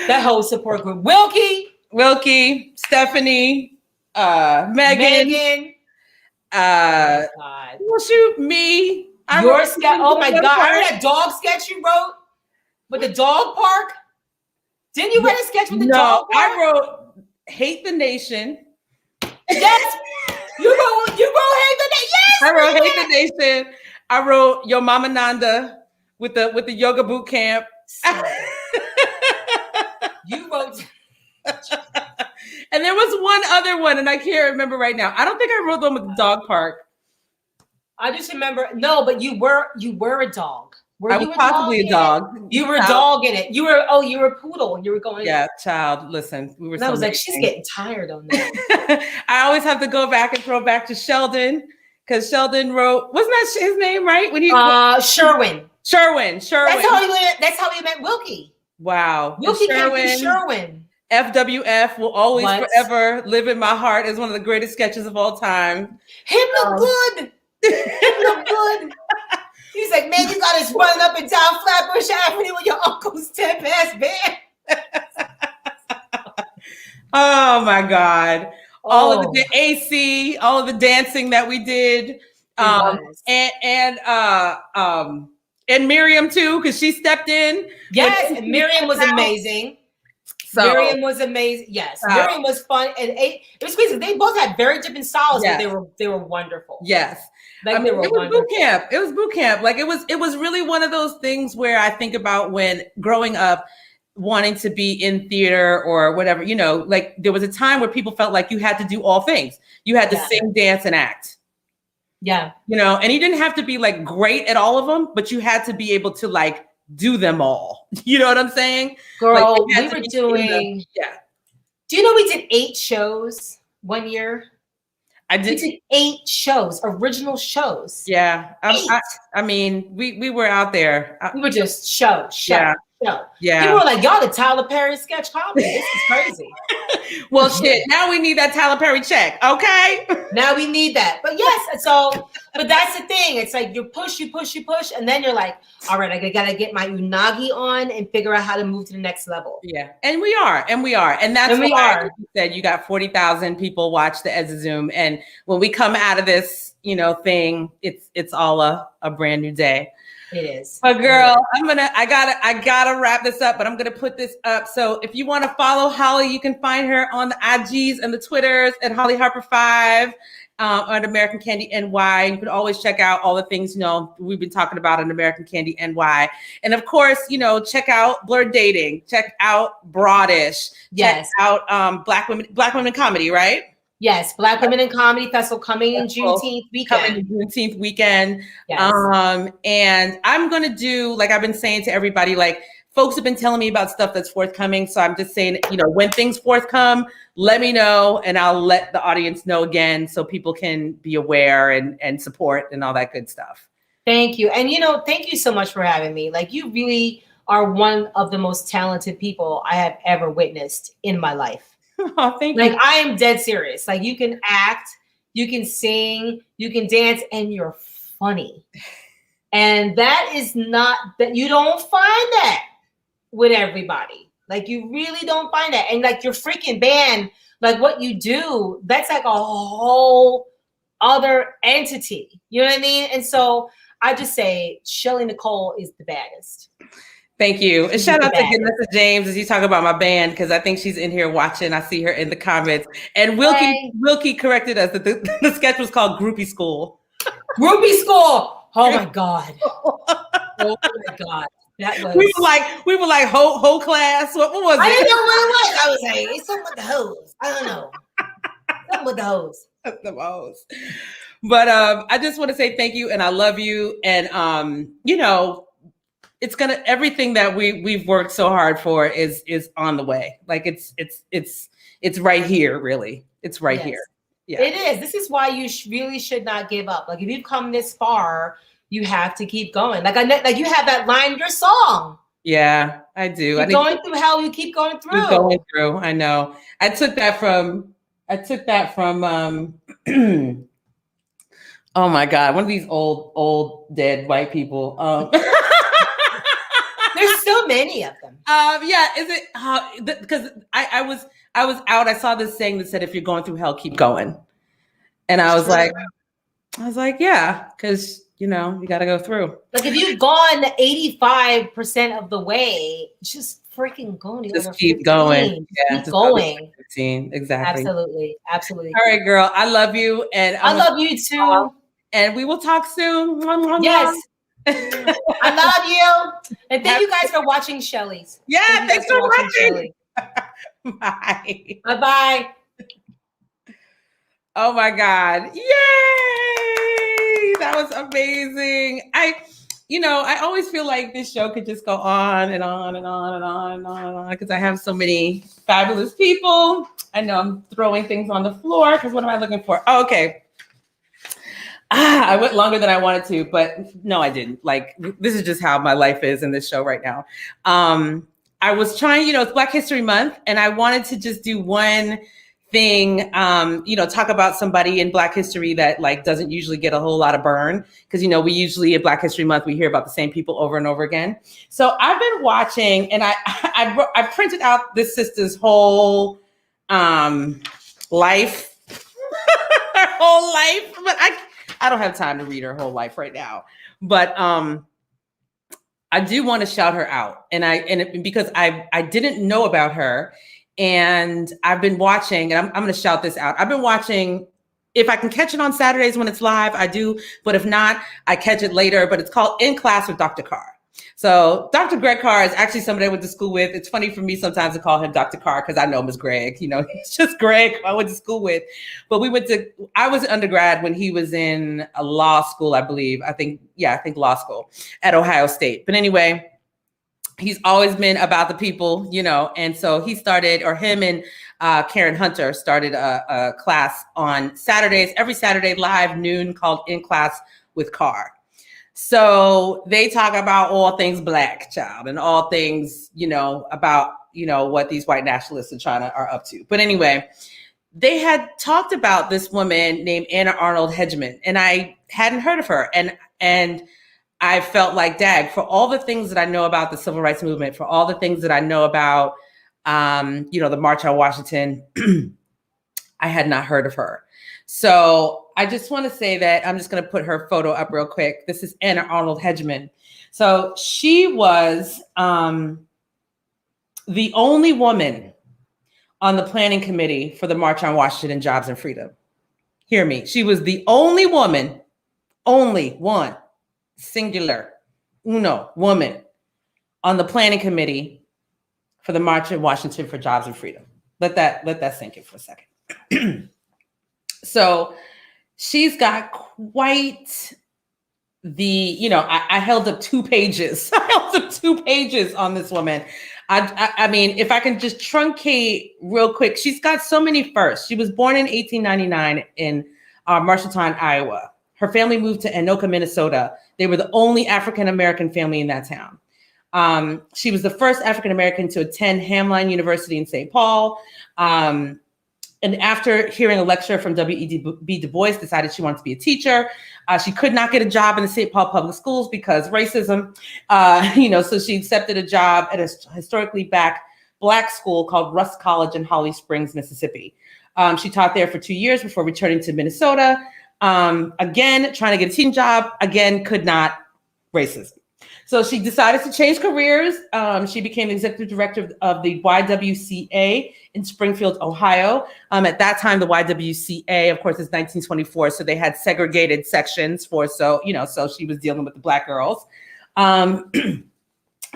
That whole support group: Wilkie, Stephanie, Megan. God. Well, shoot, me. Your sketch. Oh my God! I heard that dog sketch you wrote with the dog park. Didn't you write a sketch with the dog park? I wrote "Hate the Nation." Yes, you wrote "Hate the Nation." Yes, I wrote "Hate the Nation." I wrote "Yo Mama Nanda" with the yoga boot camp. You wrote. And there was one other one, and I can't remember right now. I don't think I wrote the one with the dog park. I just remember but you were a dog. I was possibly a dog. You were a dog in it. You were a poodle. You were going. Yeah, child. Listen, we were. And I was like, she's getting tired on that. I always have to go back and throw back to Sheldon because Sheldon wrote. Wasn't that his name right? When he Sherwin. That's how he met Wilkie. Wow. Wilkie came from Sherwin. FWF will always forever live in my heart as one of the greatest sketches of all time. Him look good. Him look good. He's like, man, you got us running up and down Flatbush Avenue with your uncle's 10-pass band. Oh my God. All of the AC, all of the dancing that we did. And Miriam too, because she stepped in. Yes, and Miriam was amazing. Miriam was amazing. Yes, Miriam was fun, and it was crazy. They both had very different styles, but they were wonderful. Yes, like it was boot camp. It was boot camp. Like it was really one of those things where I think about when growing up, wanting to be in theater or whatever. You know, like there was a time where people felt like you had to do all things. You had to sing, dance, and act. Yeah, you know, and you didn't have to be like great at all of them, but you had to be able to like do them all. You know what I'm saying? Girl, like, we were doing. Yeah. Do you know we did 8 shows one year? I did. We did 8 shows, original shows. Yeah. I mean, we were out there. We were just show. Yeah. People were like, y'all the Tyler Perry sketch comedy. This is crazy. Well, shit. Now we need that Tyler Perry check. Okay. Now we need that. But yes, but that's the thing. It's like you push, and then you're like, all right, I gotta get my unagi on and figure out how to move to the next level. Yeah. And we are. And that's why you said you got 40,000 people watch the Ezra Zoom. And when we come out of this, thing, it's all a brand new day. It is. But girl, I gotta wrap this up, but I'm gonna put this up. So if you want to follow Hollie, you can find her on the IGs and the Twitters at Hollie Harper 5 on American Candy NY. You can always check out all the things we've been talking about on American Candy NY. And of course, check out Blurred Dating, check out Broadish, check out Black Women Comedy, right? Yes, Black Women in Comedy Festival coming in Juneteenth weekend. Yes. And I'm gonna do, like I've been saying to everybody, like folks have been telling me about stuff that's forthcoming. So I'm just saying, when things forthcome, let me know and I'll let the audience know again so people can be aware and support and all that good stuff. Thank you. And thank you so much for having me. Like you really are one of the most talented people I have ever witnessed in my life. Oh, thank you. Like I am dead serious. Like you can act, you can sing, you can dance, and you're funny. And that is not that you don't find that with everybody. Like you really don't find that. And like your freaking band, like what you do, that's like a whole other entity. You know what I mean? And so I just say Shelley Nicole is the baddest. Thank you. And shout out to Vanessa James as you talk about my band, because I think she's in here watching. I see her in the comments. And Wilkie corrected us that the sketch was called Groupie School. Groupie School. Oh my God. Oh my God. That was. We were like whole class. What was it? I didn't know what it was. I was like, it's something with the hose. I don't know. Something with the hose. The most. But I just want to say thank you and I love you. And it's gonna everything that we've worked so hard for is on the way. Like it's right here, really. It's right here. Yeah. It is. This is why you really should not give up. Like if you've come this far, you have to keep going. Like you have that line in your song. Yeah, I do. You're going through hell, you keep going through. Keep going through. I know. I took that from oh my God, one of these old dead white people. There's so many of them. Yeah, is it because I was out, I saw this saying that said if you're going through hell, keep going. And I was like, yeah, because you gotta go through. Like if you've gone 85% of the way, just freaking go. Just keep going. Yeah, keep going. 15. Exactly. Absolutely. All right, girl. I love you. And I love you too. And we will talk soon. Yes. I love you. And thank you guys for watching Shelley's. Yeah, thanks for watching. Bye. Bye-bye. Oh my God. Yay! That was amazing. I always feel like this show could just go on and on and on and on and on and on because I have so many fabulous people. I know I'm throwing things on the floor because what am I looking for? Oh, okay. I went longer than I wanted to, but no, I didn't. Like, this is just how my life is in this show right now. I was trying, it's Black History Month, and I wanted to just do one thing, talk about somebody in Black history that like doesn't usually get a whole lot of burn. Because, we usually at Black History Month, we hear about the same people over and over again. So I've been watching, and I printed out this sister's whole life, her whole life, but I don't have time to read her whole life right now, but I do want to shout her out, because I didn't know about her, and I've been watching, and I'm going to shout this out. I've been watching. If I can catch it on Saturdays when it's live, I do, but if not, I catch it later. But it's called In Class with Dr. Carr. So Dr. Greg Carr is actually somebody I went to school with. It's funny for me sometimes to call him Dr. Carr because I know him as Greg. He's just Greg I went to school with. But I was an undergrad when he was in a law school, I believe. I think law school at Ohio State. But anyway, he's always been about the people, and so he started, or him and Karen Hunter started a class on Saturdays, every Saturday live noon, called In Class with Carr. So they talk about all things Black, child, and all things, about, what these white nationalists are up to. But anyway, they had talked about this woman named Anna Arnold Hedgeman, and I hadn't heard of her. And I felt like, dag, for all the things that I know about the civil rights movement, for all the things that I know about, the March on Washington, I had not heard of her. So I just want to say that I'm just going to put her photo up real quick. This is Anna Arnold Hedgeman. So she was the only woman on the planning committee for the March on Washington, Jobs and Freedom. Hear me. She was the only woman, only one, singular, uno, woman on the planning committee for the March on Washington for Jobs and Freedom. Let that sink in for a second. So she's got quite the, I held up 2 pages. I held up 2 pages on this woman. I mean, if I can just truncate real quick, she's got so many firsts. She was born in 1899 in Marshalltown, Iowa. Her family moved to Anoka, Minnesota. They were the only African-American family in that town. She was the first African-American to attend Hamline University in St. Paul. And after hearing a lecture from W.E.B. Du Bois, decided she wanted to be a teacher. She could not get a job in the St. Paul public schools because racism, so she accepted a job at a historically Black school called Rust College in Holly Springs, Mississippi. She taught there for 2 years before returning to Minnesota. Again, trying to get a teaching job, again, could not, racism. So she decided to change careers. She became executive director of the YWCA in Springfield, Ohio. At that time, the YWCA, of course, is 1924. So they had segregated sections so she was dealing with the Black girls.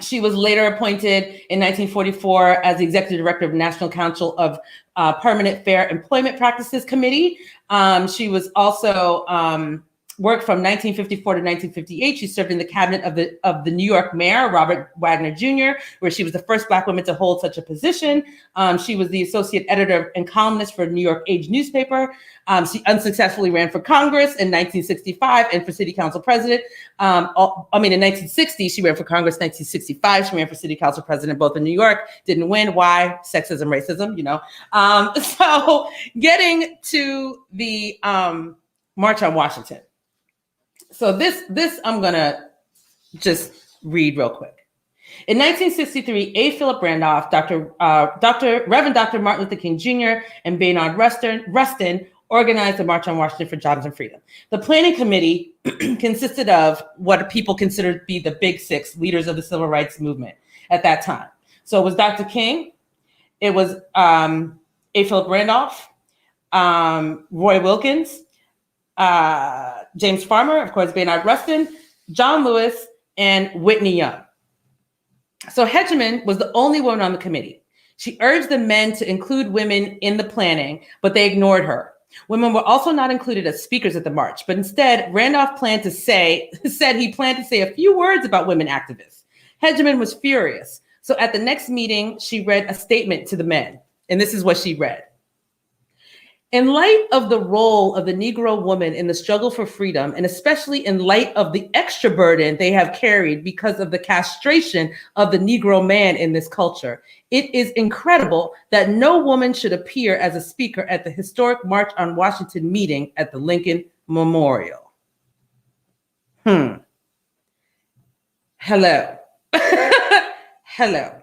She was later appointed in 1944 as the executive director of National Council of Permanent Fair Employment Practices Committee. She was also worked from 1954 to 1958. She served in the cabinet of the New York mayor, Robert Wagner Jr., where she was the first Black woman to hold such a position. She was the associate editor and columnist for New York Age newspaper. She unsuccessfully ran for Congress in 1965 and for city council president. In 1960, she ran for Congress. 1965, she ran for city council president, both in New York. Didn't win. Why? Sexism, racism, you know. So getting to the March on Washington. So this I'm gonna just read real quick. In 1963, A. Philip Randolph, Reverend Dr. Martin Luther King Jr., and Baynard Rustin organized the March on Washington for Jobs and Freedom. The planning committee consisted of what people considered to be the big six leaders of the civil rights movement at that time. So it was Dr. King, it was A. Philip Randolph, Roy Wilkins, James Farmer, of course, Baynard Rustin, John Lewis, and Whitney Young. So Hedgeman was the only woman on the committee. She urged the men to include women in the planning, but they ignored her. Women were also not included as speakers at the march, but instead Randolph said he planned to say a few words about women activists. Hedgeman was furious. So at the next meeting, she read a statement to the men, and this is what she read. In light of the role of the Negro woman in the struggle for freedom, and especially in light of the extra burden they have carried because of the castration of the Negro man in this culture, it is incredible that no woman should appear as a speaker at the historic March on Washington meeting at the Lincoln Memorial. Hello. Hello.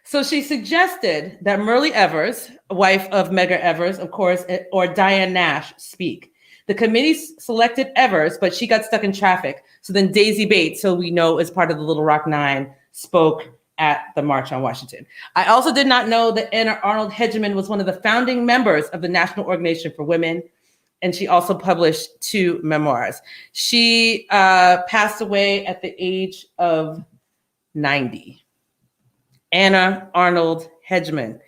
So she suggested that Myrlie Evers, wife of Medgar Evers, of course, or Diane Nash speak. The committee selected Evers, but she got stuck in traffic. So then Daisy Bates, who we know is part of the Little Rock Nine, spoke at the March on Washington. I also did not know that Anna Arnold Hedgeman was one of the founding members of the National Organization for Women, and she also published 2 memoirs. She passed away at the age of 90. Anna Arnold Hedgeman.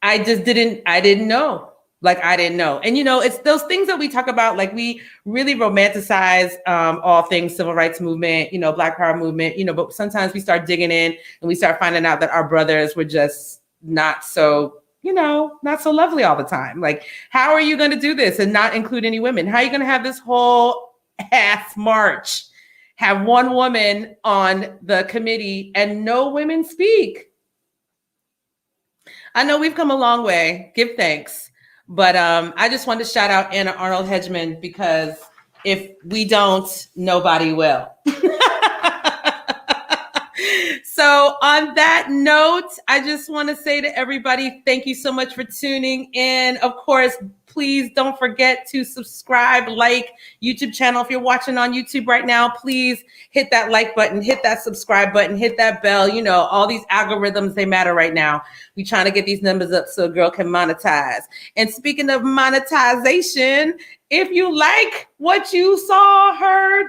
I didn't know. I didn't know. And, it's those things that we talk about, we really romanticize all things civil rights movement, Black Power movement, but sometimes we start digging in and we start finding out that our brothers were just not so, not so lovely all the time. How are you going to do this and not include any women? How are you going to have this whole ass march, have one woman on the committee and no women speak? I know we've come a long way. Give thanks. But I just wanted to shout out Anna Arnold Hedgeman because if we don't, nobody will. So on that note, I just want to say to everybody, thank you so much for tuning in. Of course, please don't forget to subscribe, like YouTube channel. If you're watching on YouTube right now, please hit that like button, hit that subscribe button, hit that bell. All these algorithms, they matter right now. We're trying to get these numbers up so a girl can monetize. And speaking of monetization, if you like what you saw, heard,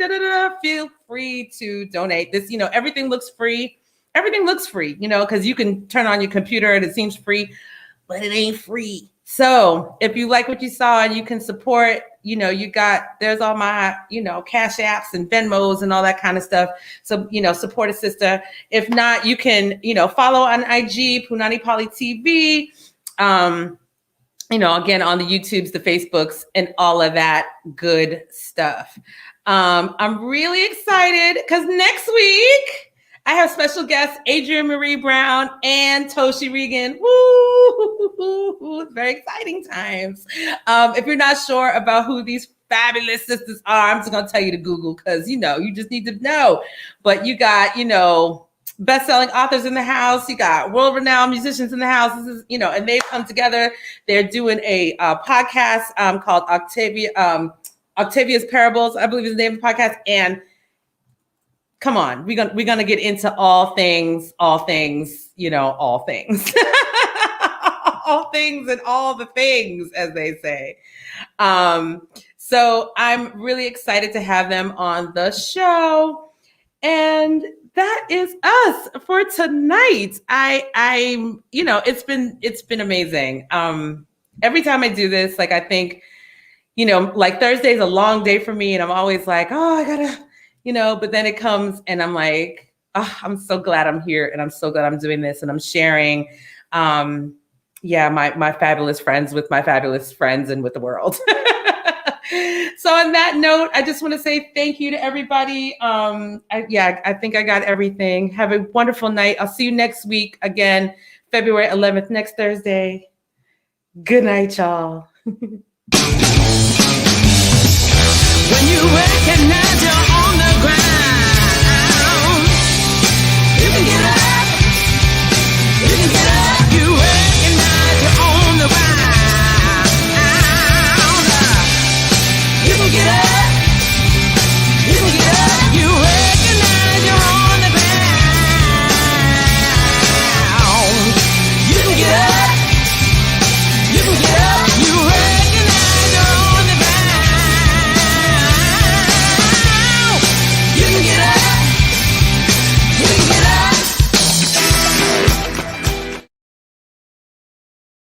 feel free to donate. This, everything looks free. Everything looks free, because you can turn on your computer and it seems free, but it ain't free. So if you like what you saw and you can support, there's all my, Cash Apps and Venmos and all that kind of stuff. So, support a sister. If not, you can, follow on IG, Punanny TV, again, on the YouTubes, the Facebooks, and all of that good stuff. I'm really excited because next week, I have special guests Adrienne Marie Brown and Toshi Regan. Woo! It's very exciting times. If you're not sure about who these fabulous sisters are, I'm just going to tell you to Google because, you just need to know. But you got, best-selling authors in the house. You got world-renowned musicians in the house. This is, and they've come together. They're doing a podcast called Octavia's Parables, I believe is the name of the podcast. And come on, we're gonna get into all things, all things, all things. All things and all the things, as they say. So I'm really excited to have them on the show. And that is us for tonight. I'm, it's been amazing. Every time I do this, like I think, like Thursday's a long day for me, and I'm always like, oh, I gotta, but then it comes and I'm like, oh, I'm so glad I'm here, and I'm so glad I'm doing this, and I'm sharing, my fabulous friends with my fabulous friends and with the world. So on that note, I just want to say thank you to everybody. I think I got everything. Have a wonderful night. I'll see you next week again, February 11th, next Thursday. Good night, y'all. When you recognize your